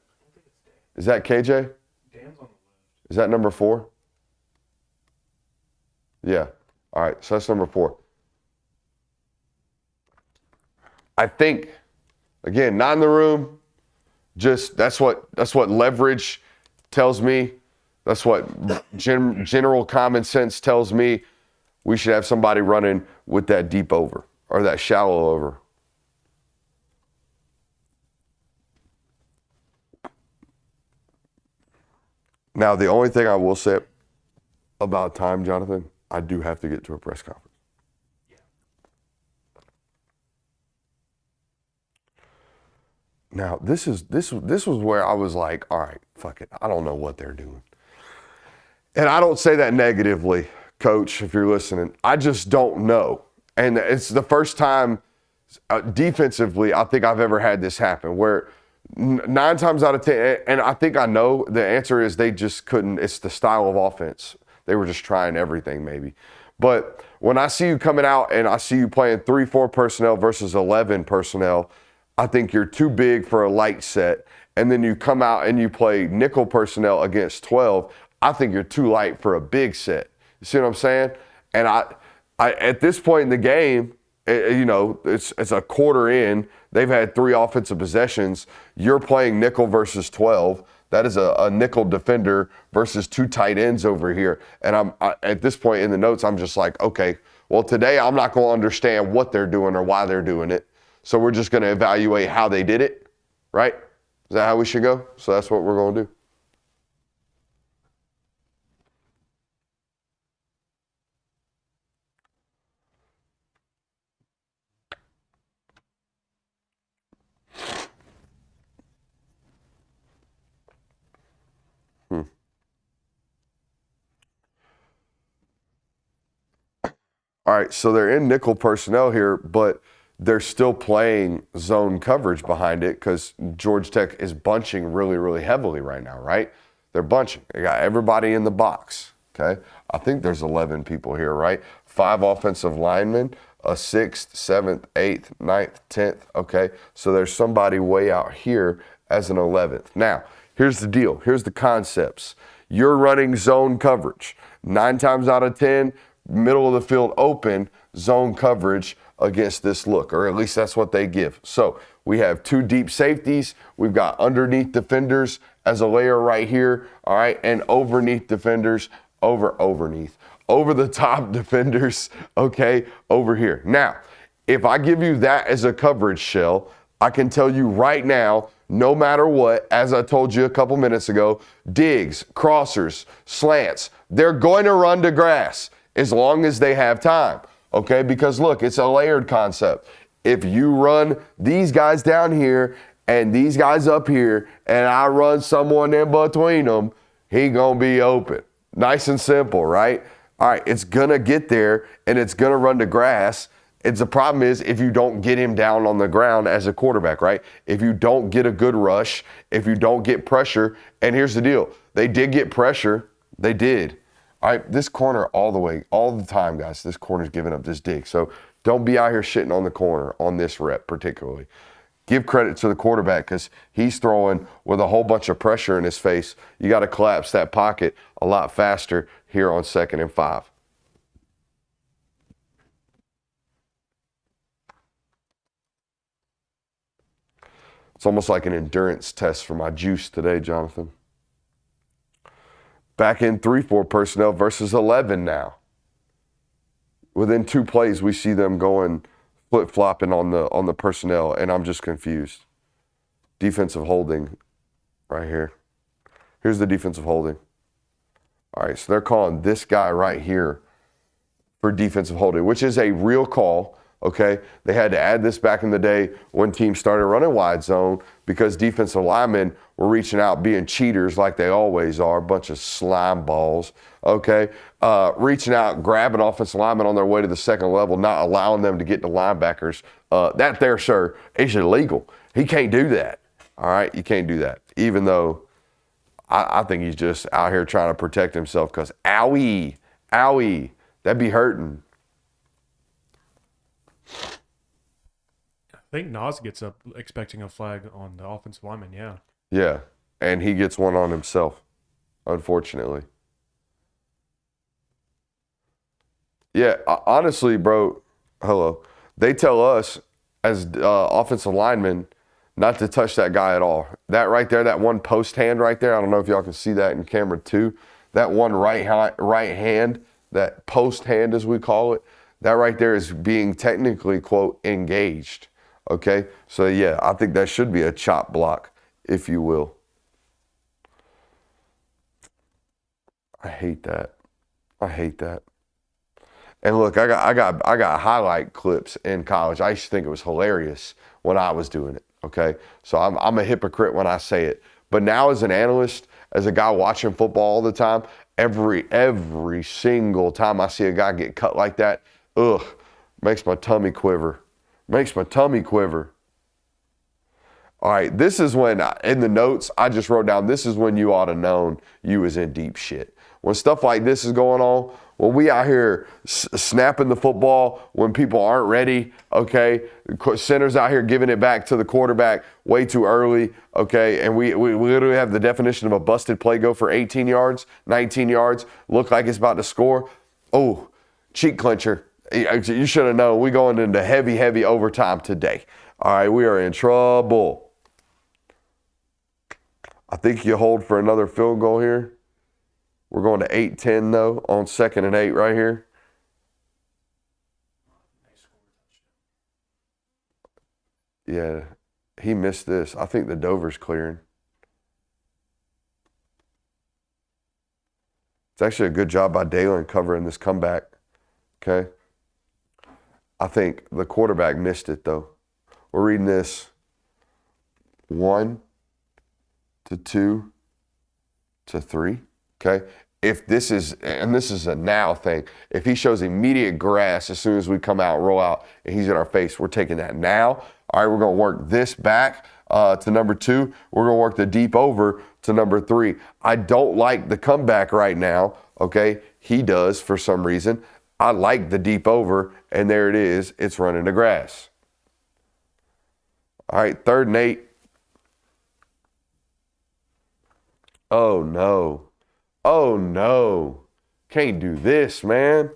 Is that KJ? Dan's on the left. Is that number 4? Yeah. All right, so that's number 4. I think, again, not in the room, just that's what leverage tells me. That's what general common sense tells me. We should have somebody running with that deep over or that shallow over. Now, the only thing I will say about time, Jonathan, I do have to get to a press conference. Now, this was where I was like, all right, fuck it. I don't know what they're doing. And I don't say that negatively, Coach, if you're listening. I just don't know. And it's the first time defensively I think I've ever had this happen where 9 times out of 10, and I think I know the answer is they just couldn't. It's the style of offense. They were just trying everything maybe. But when I see you coming out and I see you playing 3-4 personnel versus 11 personnel, I think you're too big for a light set. And then you come out and you play nickel personnel against 12. I think you're too light for a big set. You see what I'm saying? And I at this point in the game, it's a quarter in. They've had 3 offensive possessions. You're playing nickel versus 12. That is a nickel defender versus 2 tight ends over here. And at this point in the notes, I'm just like, okay, well, today I'm not going to understand what they're doing or why they're doing it. So we're just going to evaluate how they did it, right? Is that how we should go? So that's what we're going to do. All right, so they're in nickel personnel here, but they're still playing zone coverage behind it because Georgia Tech is bunching really, really heavily right now, right? They're bunching. They got everybody in the box, okay? I think there's 11 people here, right? 5 offensive linemen, a 6th, 7th, 8th, 9th, 10th, okay? So there's somebody way out here as an 11th. Now, here's the deal. Here's the concepts. You're running zone coverage. 9 times out of 10, middle of the field open, zone coverage against this look, or at least that's what they give. So we have 2 deep safeties. We've got underneath defenders as a layer right here, all right, and overneath defenders, over the top defenders, okay, over here. Now, if I give you that as a coverage shell, I can tell you right now, no matter what, as I told you a couple minutes ago, digs, crossers, slants, they're going to run to grass as long as they have time, okay? Because look, it's a layered concept. If you run these guys down here and these guys up here and I run someone in between them, he gonna be open. Nice and simple, right? All right, it's gonna get there and it's gonna run to grass. The problem is if you don't get him down on the ground as a quarterback, right? If you don't get a good rush, if you don't get pressure, and here's the deal. They did get pressure. They did. All right, this corner all the time, guys, this corner's giving up this dig. So don't be out here shitting on the corner on this rep particularly. Give credit to the quarterback because he's throwing with a whole bunch of pressure in his face. You got to collapse that pocket a lot faster here on 2nd and 5. It's almost like an endurance test for my juice today, Jonathan. Back in 3-4 personnel versus 11 now. Within 2 plays, we see them going flip-flopping on the personnel, and I'm just confused. Defensive holding right here. Here's the defensive holding. All right, so they're calling this guy right here for defensive holding, which is a real call. Okay, they had to add this back in the day when teams started running wide zone because defensive linemen were reaching out being cheaters like they always are, a bunch of slime balls, okay? Reaching out, grabbing offensive linemen on their way to the second level, not allowing them to get to linebackers. That there, sir, is illegal. He can't do that, all right? You can't do that, even though I think he's just out here trying to protect himself because owie, that'd be hurting. I think Nas gets up expecting a flag on the offensive lineman, yeah. Yeah, and he gets one on himself, unfortunately. Yeah, honestly, bro, hello. They tell us as offensive linemen not to touch that guy at all. That right there, that one post hand right there, I don't know if y'all can see that in camera too. That one right hand, that post hand as we call it, that right there is being technically, quote, engaged, okay? So, yeah, I think that should be a chop block, if you will. I hate that. And look, I got highlight clips in college. I used to think it was hilarious when I was doing it, okay? So I'm a hypocrite when I say it. But now as an analyst, as a guy watching football all the time, every single time I see a guy get cut like that, makes my tummy quiver. All right, this is when, in the notes, I just wrote down, this is when you ought to known you was in deep shit. When stuff like this is going on, when we out here snapping the football, when people aren't ready, okay, center's out here giving it back to the quarterback way too early, okay, and we literally have the definition of a busted play go for 18 yards, 19 yards, look like it's about to score. Oh, cheek clencher. You should have known. We're going into heavy overtime today. All right, we are in trouble. I think you hold for another field goal here. We're going to 8-10 though on 2nd and 8 right here. Yeah, he missed this. I think the Dover's clearing. It's actually a good job by Dalen covering this comeback. Okay. I think the quarterback missed it, though. We're reading this 1 to 2 to 3, okay? If this is, and this is a now thing, if he shows immediate grass as soon as we come out, roll out, and he's in our face, we're taking that now. All right, we're going to work this back to number 2. We're going to work the deep over to number 3. I don't like the comeback right now, okay? He does for some reason. I like the deep over, and there it is. It's running the grass. All right, 3rd and 8. Oh, no. Can't do this, man.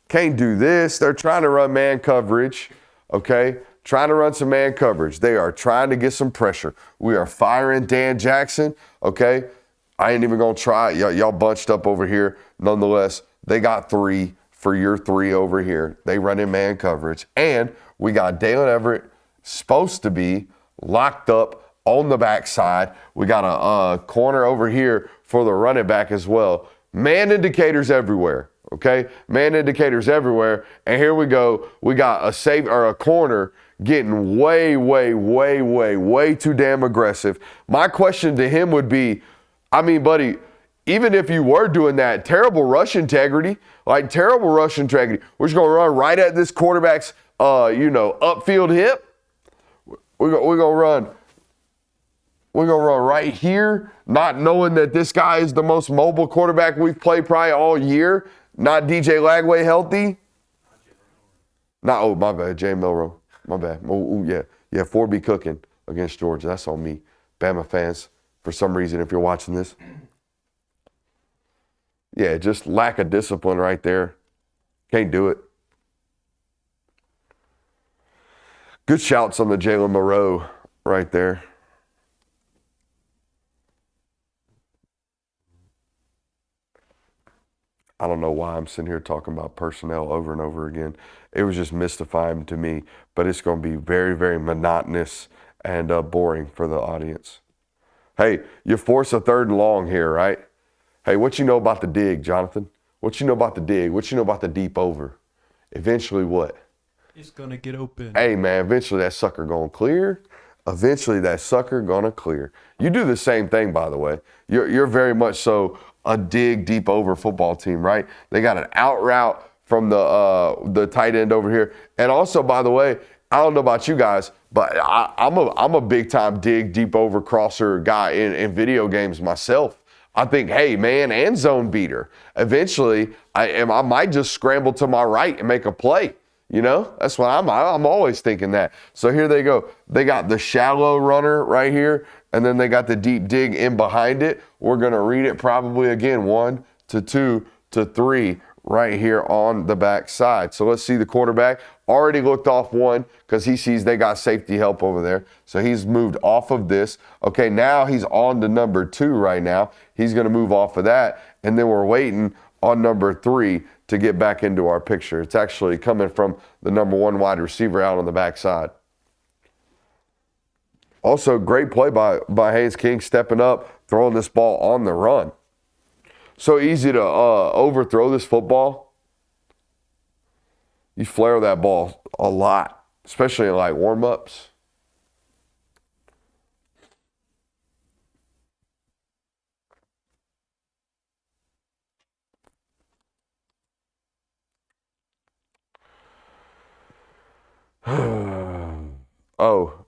Can't do this. They're trying to run man coverage, okay? Trying to run some man coverage. They are trying to get some pressure. We are firing Dan Jackson, okay? I ain't even going to try. Y'all bunched up over here. Nonetheless, they got 3. For your 3 over here. They run in man coverage. And we got Dalen Everett supposed to be locked up on the backside. We got a corner over here for the running back as well. Man indicators everywhere. Okay, man indicators everywhere. And here we go. We got a corner getting way too damn aggressive. My question to him would be, I mean, buddy, even if you were doing that, terrible rush integrity. We're just going to run right at this quarterback's, upfield hip. We're going to run right here, not knowing that this guy is the most mobile quarterback we've played probably all year. Not DJ Lagway healthy. My bad, Jay Milroe. My bad. Oh, yeah. Yeah, 4B cooking against Georgia. That's on me. Bama fans, for some reason, if you're watching this. Yeah, just lack of discipline right there. Can't do it. Good shouts on the Jalen Moreau right there. I don't know why I'm sitting here talking about personnel over and over again. It was just mystifying to me, but it's going to be very, very monotonous and boring for the audience. Hey, you force a 3rd and long here, right? Hey, what you know about the dig, Jonathan? What you know about the dig? What you know about the deep over? Eventually what? It's going to get open. Hey, man, eventually that sucker going to clear. Eventually that sucker going to clear. You do the same thing, by the way. You're very much so a dig deep over football team, right? They got an out route from the tight end over here. And also, by the way, I don't know about you guys, but I'm a big time dig deep over crosser guy in video games myself. I think, hey, man, and zone beater. Eventually, I might just scramble to my right and make a play. You know, that's what I'm always thinking that. So here they go. They got the shallow runner right here, and then they got the deep dig in behind it. We're going to read it probably again, 1 to 2 to 3 right here on the back side. So let's see the quarterback. Already looked off one because he sees they got safety help over there. So he's moved off of this. Okay, now he's on to number 2 right now. He's going to move off of that, and then we're waiting on number 3 to get back into our picture. It's actually coming from the number 1 wide receiver out on the backside. Also, great play by Haynes King stepping up, throwing this ball on the run. So easy to overthrow this football. You flare that ball a lot, especially in like warm-ups. Oh,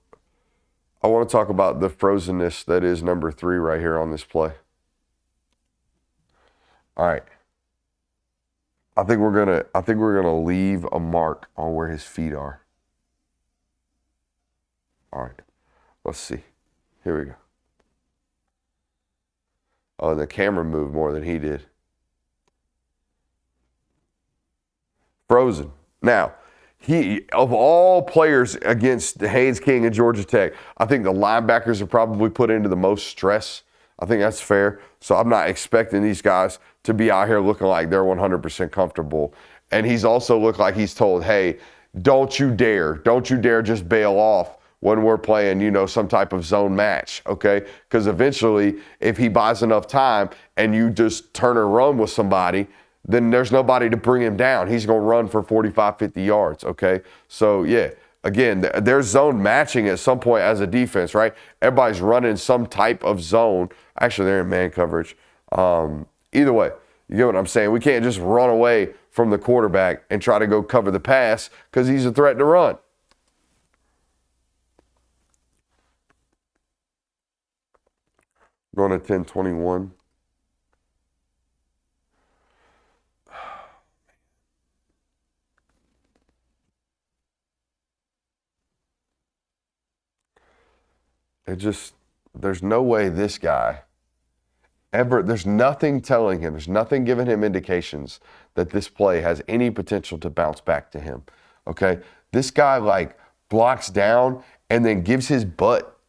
I want to talk about the frozenness that is number 3 right here on this play. All right. I think we're gonna leave a mark on where his feet are. All right. Let's see. Here we go. Oh, and the camera moved more than he did. Frozen. Now, he, of all players against Haynes King and Georgia Tech, I think the linebackers are probably put into the most stress. I think that's fair. So I'm not expecting these guys to be out here looking like they're 100% comfortable. And he's also looked like he's told, hey, don't you dare just bail off when we're playing, some type of zone match, okay? Because eventually, if he buys enough time and you just turn and run with somebody, then there's nobody to bring him down. He's going to run for 45, 50 yards, okay? So, yeah, again, there's zone matching at some point as a defense, right? Everybody's running some type of zone. Actually, they're in man coverage. Either way, you get what I'm saying? We can't just run away from the quarterback and try to go cover the pass because he's a threat to run. Going to 10-21. There's no way this guy ever, there's nothing telling him, there's nothing giving him indications that this play has any potential to bounce back to him, okay? This guy blocks down and then gives his butt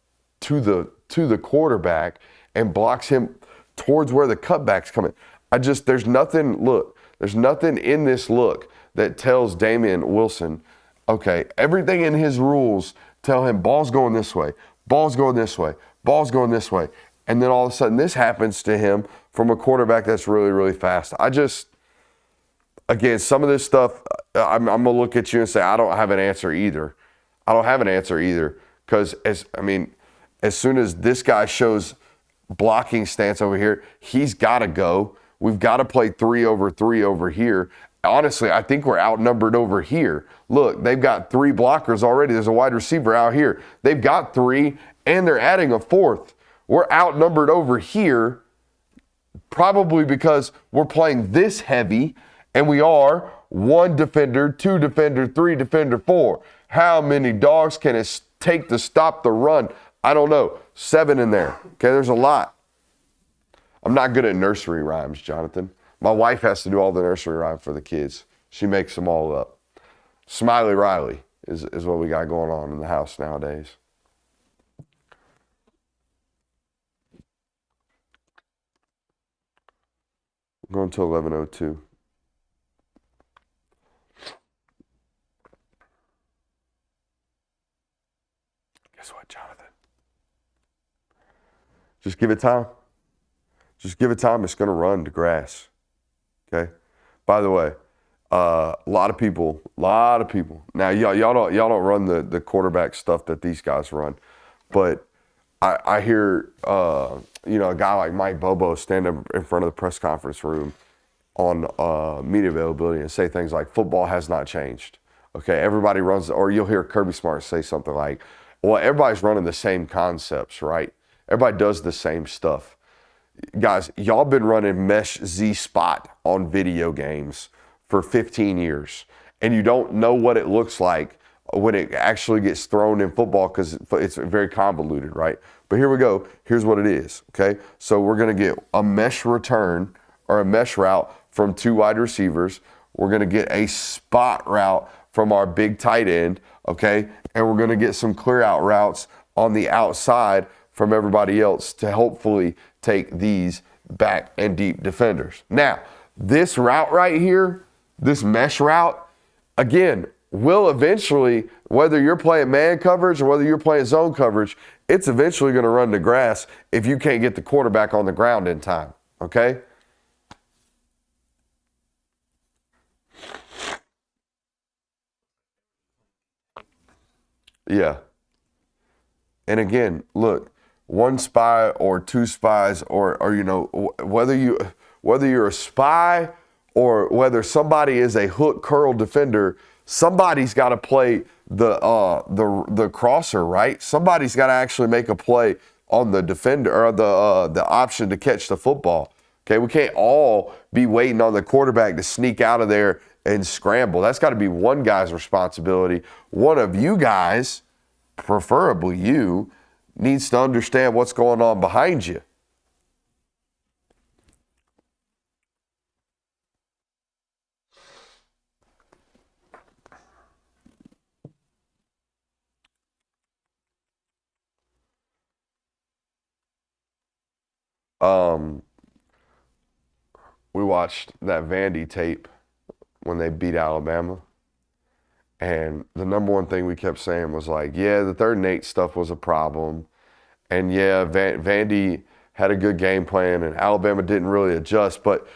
to the quarterback and blocks him towards where the cutback's coming. There's nothing in this look that tells Damian Wilson, okay, everything in his rules tell him ball's going this way, Ball's going this way. Ball's going this way. And then all of a sudden this happens to him from a quarterback that's really, really fast. Again, some of this stuff, I'm going to look at you and say, I don't have an answer either. I don't have an answer either. Because, as soon as this guy shows blocking stance over here, he's got to go. We've got to play 3-over-3 over here. Honestly, I think we're outnumbered over here. Look, they've got 3 blockers already. There's a wide receiver out here. They've got 3, and they're adding a 4th. We're outnumbered over here, probably because we're playing this heavy, and we are 1 defender, 2 defender, 3 defender, 4. How many dogs can it take to stop the run? I don't know. 7 in there. Okay, there's a lot. I'm not good at nursery rhymes, Jonathan. My wife has to do all the nursery rhymes for the kids. She makes them all up. Smiley Riley is what we got going on in the house nowadays. I'm going to 11:02. Guess what, Jonathan? Just give it time. Just give it time. It's going to run to grass. Okay. By the way, a lot of people. Now, y'all don't run the quarterback stuff that these guys run, but I hear a guy like Mike Bobo stand up in front of the press conference room on media availability and say things like, "Football has not changed." Okay, everybody runs, or you'll hear Kirby Smart say something like, "Well, everybody's running the same concepts, right? Everybody does the same stuff." Guys, y'all been running mesh Z spot on video games for 15 years, and you don't know what it looks like when it actually gets thrown in football because it's very convoluted, right? But here we go. Here's what it is, okay? So we're going to get a mesh return or a mesh route from 2 wide receivers. We're going to get a spot route from our big tight end, okay? And we're going to get some clear out routes on the outside from everybody else to hopefully take these back and deep defenders. Now, this route right here, this mesh route, again, will eventually, whether you're playing man coverage or whether you're playing zone coverage, it's eventually going to run to grass if you can't get the quarterback on the ground in time, okay? Yeah. And again, look, 1 spy or 2 spies or whether you're a spy or whether somebody is a hook curl defender, somebody's got to play the crosser, right? Somebody's got to actually make a play on the defender or the option to catch the football. Okay, we can't all be waiting on the quarterback to sneak out of there and scramble. That's got to be one guy's responsibility. One of you guys, preferably you, needs to understand what's going on behind you. We watched that Vandy tape when they beat Alabama. And the number one thing we kept saying was like, yeah, the 3rd and 8 stuff was a problem. And yeah, Vandy had a good game plan and Alabama didn't really adjust. But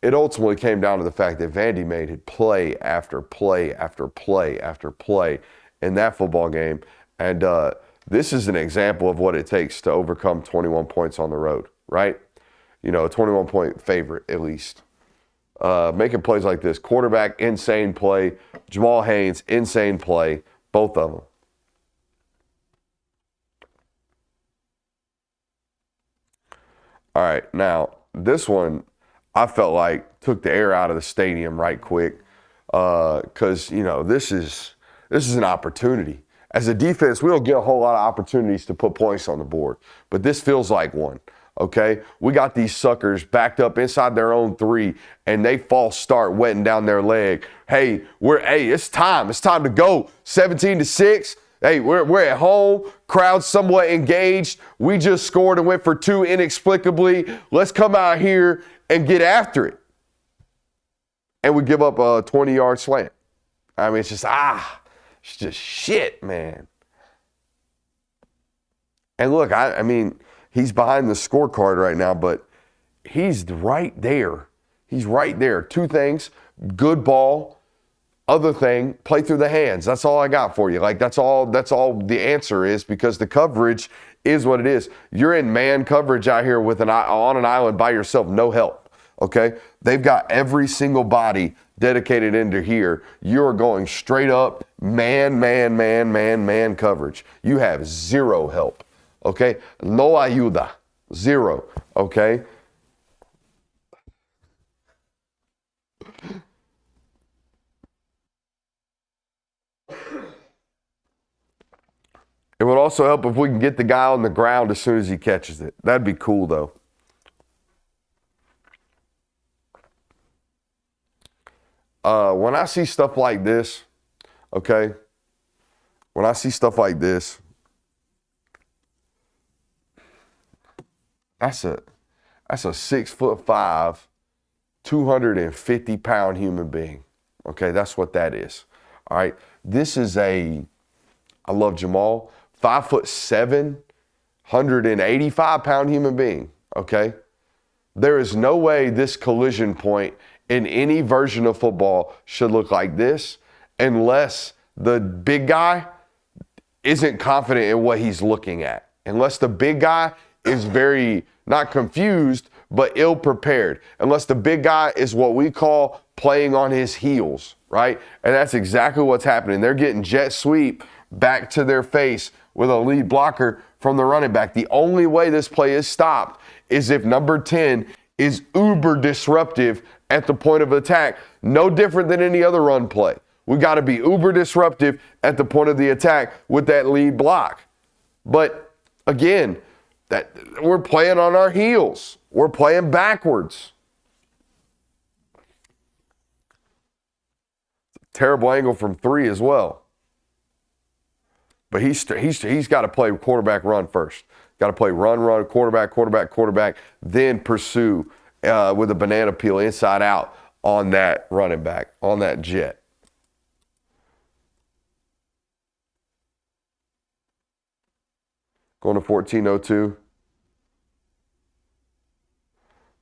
it ultimately came down to the fact that Vandy made play after play after play after play in that football game. And this is an example of what it takes to overcome 21 points on the road, right? A 21-point favorite at least. Making plays like this. Quarterback, insane play. Jamal Haynes, insane play. Both of them. All right, now this one I felt like took the air out of the stadium right quick because this is an opportunity. As a defense, we don't get a whole lot of opportunities to put points on the board, but this feels like one. Okay, we got these suckers backed up inside their own 3, and they false start wetting down their leg. Hey, it's time. It's time to go. 17-6. Hey, we're at home. Crowd somewhat engaged. We just scored and went for 2 inexplicably. Let's come out here and get after it. And we give up a 20-yard slant. I mean, it's just shit, man. And look, I mean, he's behind the scorecard right now, but he's right there. He's right there. Two things, good ball. Other thing, play through the hands. That's all I got for you. Like, that's all the answer is, because the coverage is what it is. You're in man coverage out here with on an island by yourself, no help, okay? They've got every single body dedicated into here. You're going straight up man coverage. You have zero help, okay? No ayuda, zero, okay? It would also help if we can get the guy on the ground as soon as he catches it. That'd be cool, though. When I see stuff like this, okay, when I see stuff like this, that's a 6'5", 250-pound human being. Okay, that's what that is. All right, this is I love Jamal, 5'7", 185-pound human being. Okay, there is no way this collision point in any version of football should look like this unless the big guy isn't confident in what he's looking at. Unless the big guy is very, not confused, but ill-prepared. Unless the big guy is what we call playing on his heels, right? And that's exactly what's happening. They're getting jet sweep back to their face with a lead blocker from the running back. The only way this play is stopped is if number 10 is uber disruptive at the point of attack. No different than any other run play. We got to be uber disruptive at the point of the attack with that lead block. But again, that we're playing on our heels. We're playing backwards. Terrible angle from 3 as well. But he's got to play quarterback run first. Got to play run, quarterback, then pursue with a banana peel inside out on that running back, on that jet. Going to 14:02.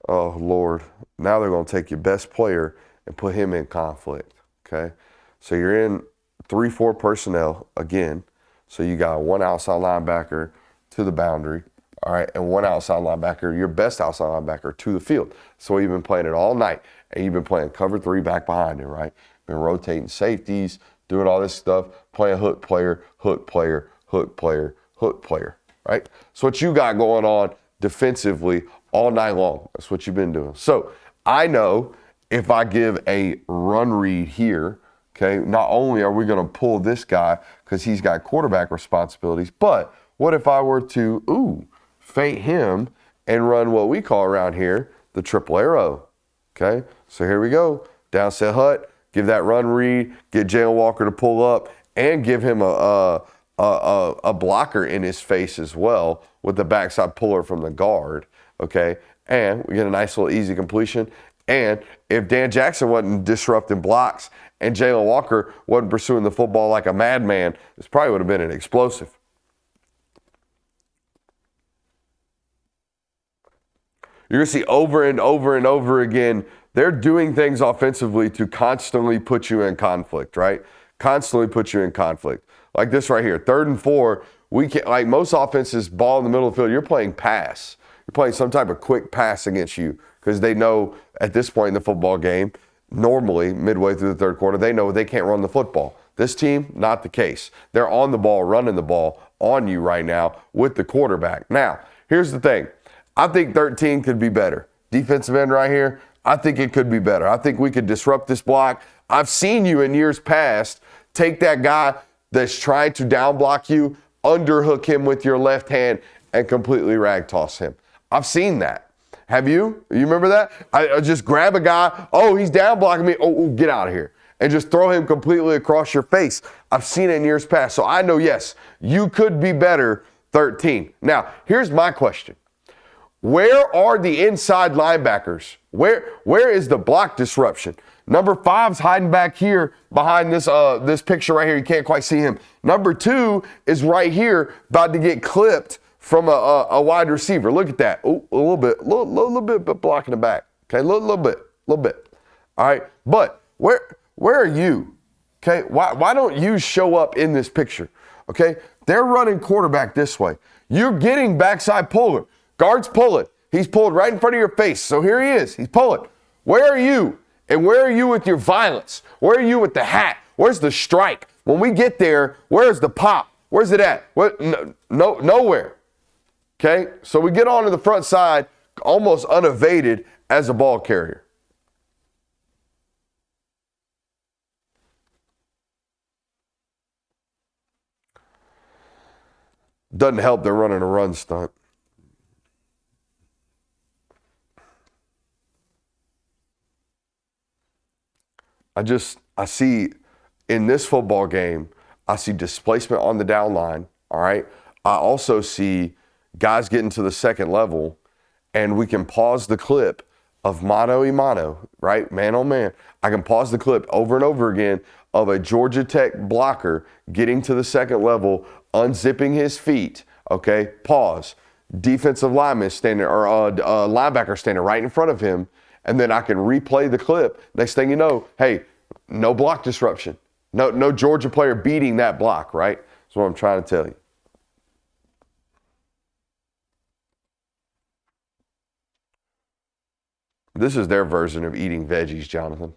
Oh, Lord. Now they're going to take your best player and put him in conflict, okay? So you're in 3-4 personnel again. So you got one outside linebacker to the boundary, all right, and one outside linebacker, your best outside linebacker, to the field. So you've been playing it all night, and you've been playing cover 3 back behind it, right? Been rotating safeties, doing all this stuff, playing hook player, right? So what you got going on defensively all night long. That's what you've been doing. So I know if I give a run read here, okay, not only are we going to pull this guy because he's got quarterback responsibilities, but what if I were to, feint him and run what we call around here the triple arrow, okay? So here we go. Down set hut, give that run read, get Jalen Walker to pull up, and give him a blocker in his face as well with the backside puller from the guard, okay? And we get a nice little easy completion. And if Dan Jackson wasn't disrupting blocks and Jalen Walker wasn't pursuing the football like a madman, this probably would have been an explosive. You're going to see over and over again, they're doing things offensively to constantly put you in conflict, right? Constantly put you in conflict. Like this right here, 3rd and 4, we can't, like most offenses, ball in the middle of the field, you're playing pass. You're playing some type of quick pass against you because they know at this point in the football game, normally midway through the 3rd quarter, they know they can't run the football. This team, not the case. They're on the ball, running the ball on you right now with the quarterback. Now, here's the thing. I think 13 could be better. Defensive end right here, I think it could be better. I think we could disrupt this block. I've seen you in years past take that guy that's trying to down block you, underhook him with your left hand, and completely rag toss him. I've seen that. Have you? You remember that? I just grab a guy, he's down blocking me, get out of here. And just throw him completely across your face. I've seen it in years past. So I know, yes, you could be better 13. Now, here's my question. Where are the inside linebackers? Where is the block disruption? Number 5's hiding back here behind this picture right here. You can't quite see him. Number 2 is right here, about to get clipped from a wide receiver. Look at that. Oh, a little bit, but blocking the back. Okay, a little bit. All right, but where are you? Okay, why don't you show up in this picture? Okay, they're running quarterback this way. You're getting backside puller. Guard's pulling. He's pulled right in front of your face. So here he is. He's pulling. Where are you? And where are you with your violence? Where are you with the hat? Where's the strike? When we get there, where's the pop? Where's it at? What? No, nowhere. Okay, so we get onto the front side almost unevaded as a ball carrier. Doesn't help they're running a run stunt. I see in this football game, I see displacement on the down line, all right? I also see guys getting to the second level, and we can pause the clip of mano a mano, right? Man on man. I can pause the clip over and over again of a Georgia Tech blocker getting to the second level, unzipping his feet, okay? Pause. Defensive lineman standing, or linebacker standing right in front of him, and then I can replay the clip. Next thing you know, hey, no block disruption. No Georgia player beating that block, right? That's what I'm trying to tell you. This is their version of eating veggies, Jonathan.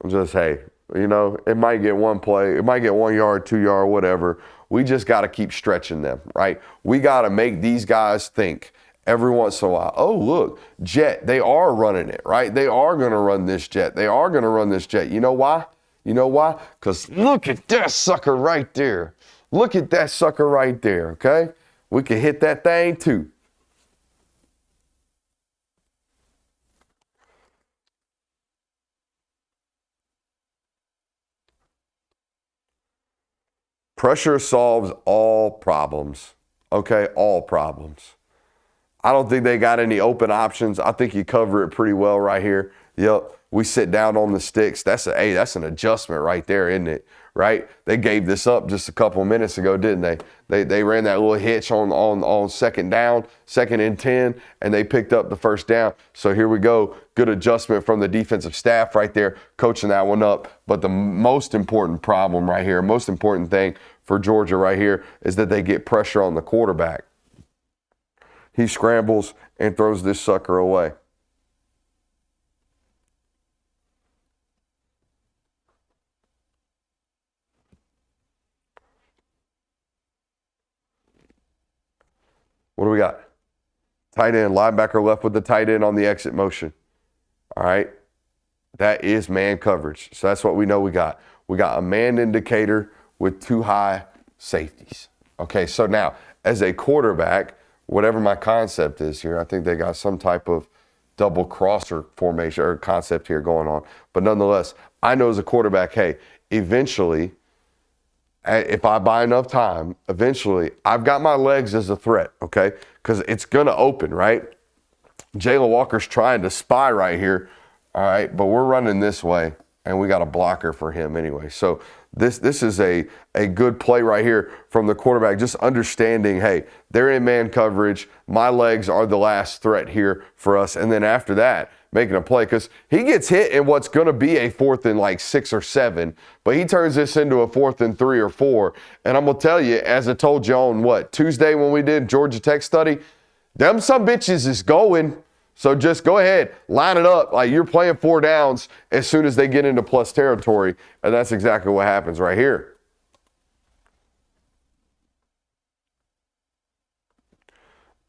I'm just, hey, it might get one play, it might get 1 yard, 2 yard, whatever. We just got to keep stretching them, right? We got to make these guys think every once in a while, oh, look, jet, they are running it, right? They are going to run this jet. They are going to run this jet. You know why? Because look at that sucker right there. Look at that sucker right there, okay? We can hit that thing too. Pressure solves all problems, okay? All problems. I don't think they got any open options. I think you cover it pretty well right here. Yep, we sit down on the sticks. That's an adjustment right there, isn't it? Right? They gave this up just a couple of minutes ago, didn't they? They ran that little hitch on second down, 2nd and 10, and they picked up the first down. So here we go. Good adjustment from the defensive staff right there, coaching that one up. But the most important problem right here, most important thing for Georgia right here is that they get pressure on the quarterback. He scrambles and throws this sucker away. What do we got? Tight end, linebacker left with the tight end on the exit motion. All right. That is man coverage. So that's what we know we got. We got a man indicator with 2 high safeties. Okay, so now as a quarterback, whatever my concept is here, I think they got some type of double crosser formation or concept here going on. But nonetheless, I know as a quarterback, hey, eventually, if I buy enough time, eventually I've got my legs as a threat, okay? Because it's going to open, right? Jalen Walker's trying to spy right here, all right? But we're running this way, and we got a blocker for him anyway. So this is a good play right here from the quarterback, just understanding, hey, they're in man coverage. My legs are the last threat here for us. And then after that, making a play, because he gets hit in what's going to be a 4th and 6 or 7, but he turns this into a 4th and 3 or 4. And I'm going to tell you, as I told you on Tuesday when we did Georgia Tech study, them some bitches is going. So just go ahead, line it up like you're playing 4 downs as soon as they get into plus territory. And that's exactly what happens right here.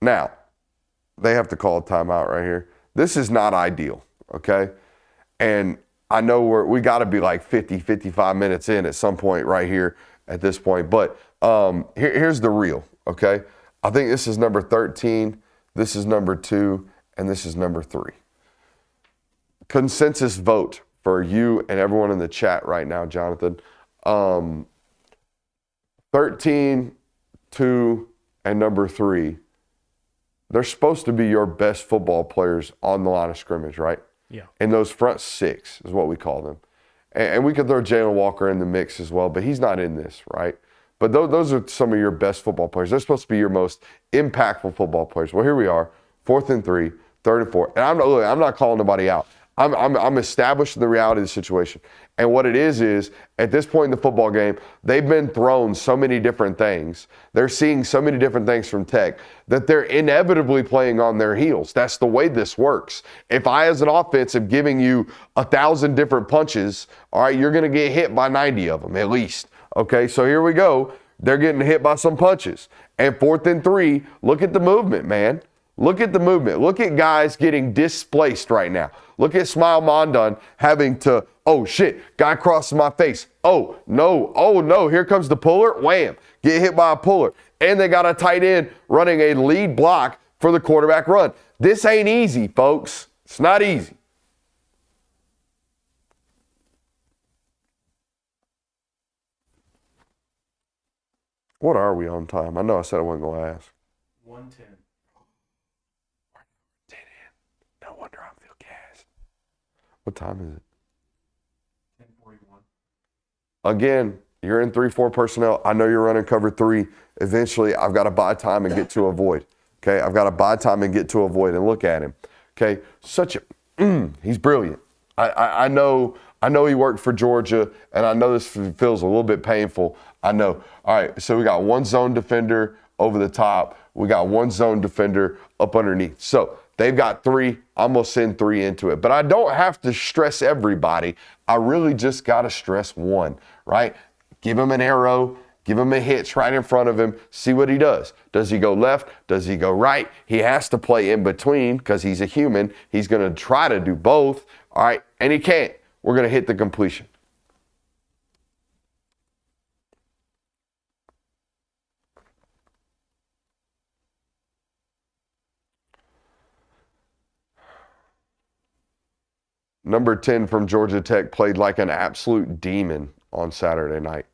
Now, they have to call a timeout right here. This is not ideal, okay? And I know we got to be 50, 55 minutes in at some point right here at this point. But here's the real, okay? I think this is number 13. This is number 2. And this is number 3. Consensus vote for you and everyone in the chat right now, Jonathan. 13, 2, and number 3. They're supposed to be your best football players on the line of scrimmage, right? Yeah. And those front 6 is what we call them. And we could throw Jalen Walker in the mix as well, but he's not in this, right? But those are some of your best football players. They're supposed to be your most impactful football players. Well, here we are, 4th and 3, 3rd and 4. And I'm not calling nobody out. I'm establishing the reality of the situation. And what it is at this point in the football game, they've been thrown so many different things. They're seeing so many different things from Tech that they're inevitably playing on their heels. That's the way this works. If I, as an offense, am giving you 1,000 different punches, all right, you're going to get hit by 90 of them at least. Okay, so here we go. They're getting hit by some punches. And 4th and 3, look at the movement, man. Look at the movement. Look at guys getting displaced right now. Look at Smile Mondon having to, oh shit, guy crosses my face. Oh no, here comes the puller. Wham, get hit by a puller. And they got a tight end running a lead block for the quarterback run. This ain't easy, folks. It's not easy. What are we on time? I know I said I wasn't going to ask. 110. No wonder I feel gassed. What time is it? 10:41. Again, you're in 3-4 personnel. I know you're running cover 3. Eventually, I've got to buy time and get to a void. Okay, I've got to buy time and get to a void and look at him. Okay, he's brilliant. I know he worked for Georgia, and I know this feels a little bit painful. I know. All right, so we got one zone defender over the top. We got one zone defender up underneath. So they've got 3. I'm going to send 3 into it. But I don't have to stress everybody. I really just got to stress one, right? Give him an arrow. Give him a hitch right in front of him. See what he does. Does he go left? Does he go right? He has to play in between because he's a human. He's going to try to do both. All right, and he can't. We're going to hit the completion. Number 10 from Georgia Tech played like an absolute demon on Saturday night.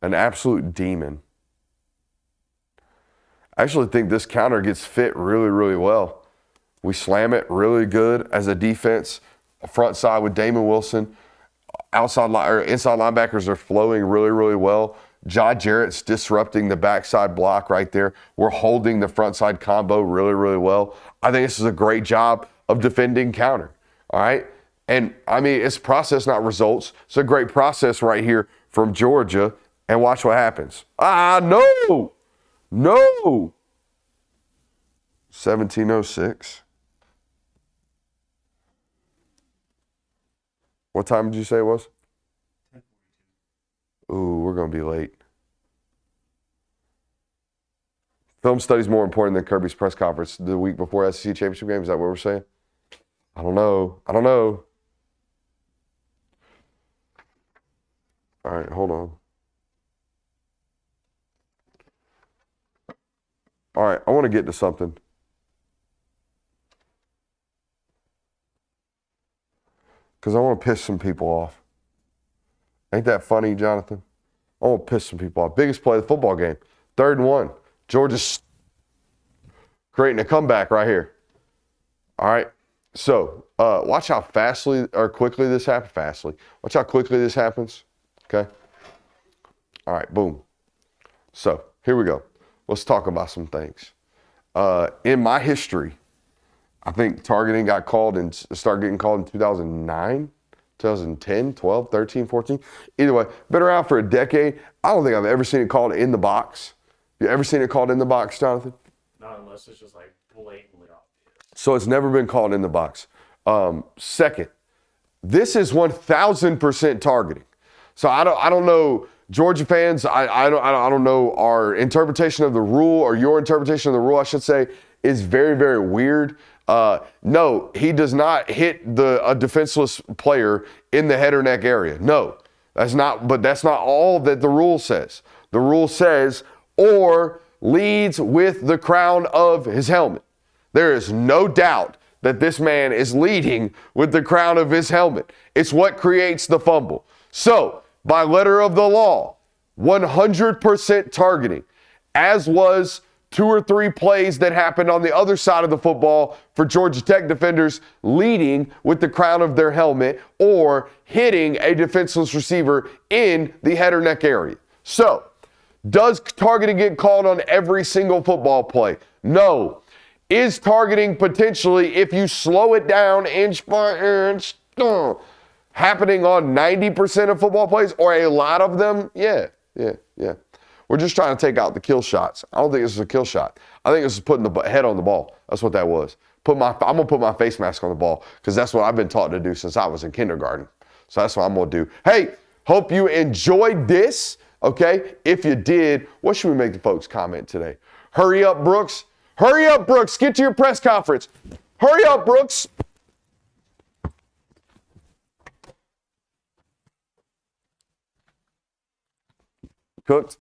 An absolute demon. I actually think this counter gets fit really, really well. We slam it really good as a defense. Front side with Damon Wilson. Inside linebackers are flowing really, really well. Jai Jarrett's disrupting the backside block right there. We're holding the front side combo really, really well. I think this is a great job of defending counter. All right. And I mean, it's process, not results. It's a great process right here from Georgia. And watch what happens. No. 17:06. What time did you say it was? 10:42. Ooh, we're going to be late. Film study's more important than Kirby's press conference the week before SEC championship game. Is that what we're saying? I don't know. All right, hold on. All right, I want to get to something. Because I want to piss some people off. Ain't that funny, Jonathan? I want to piss some people off. Biggest play of the football game. 3rd and 1. Georgia's creating a comeback right here. All right. So watch how quickly this happens. Watch how quickly this happens. Okay. All right. Boom. So here we go. Let's talk about some things. In my history, I think targeting started getting called in 2009, 2010, 12, 13, 14. Either way, been around for a decade. I don't think I've ever seen it called in the box. You ever seen it called in the box, Jonathan? Not unless it's just like blatantly obvious. So it's never been called in the box. Second, this is 1,000% targeting. So I don't know, Georgia fans. I don't know our interpretation of the rule, or your interpretation of the rule, I should say, is very, very weird. No, he does not hit a defenseless player in the head or neck area. No, that's not all that the rule says. The rule says, or leads with the crown of his helmet. There is no doubt that this man is leading with the crown of his helmet. It's what creates the fumble. So, by letter of the law, 100% targeting, as was 2 or 3 plays that happened on the other side of the football for Georgia Tech defenders leading with the crown of their helmet or hitting a defenseless receiver in the head or neck area. So, Does targeting get called on every single football play? No. Is targeting potentially, if you slow it down inch by inch, happening on 90% of football plays or a lot of them? Yeah. We're just trying to take out the kill shots. I don't think this is a kill shot. I think this is putting the head on the ball. That's what that was. I'm going to put my face mask on the ball because that's what I've been taught to do since I was in kindergarten. So that's what I'm going to do. Hey, hope you enjoyed this, okay? If you did, what should we make the folks comment today? Hurry up, Brooks. Hurry up, Brooks. Get to your press conference. Hurry up, Brooks. Cooked.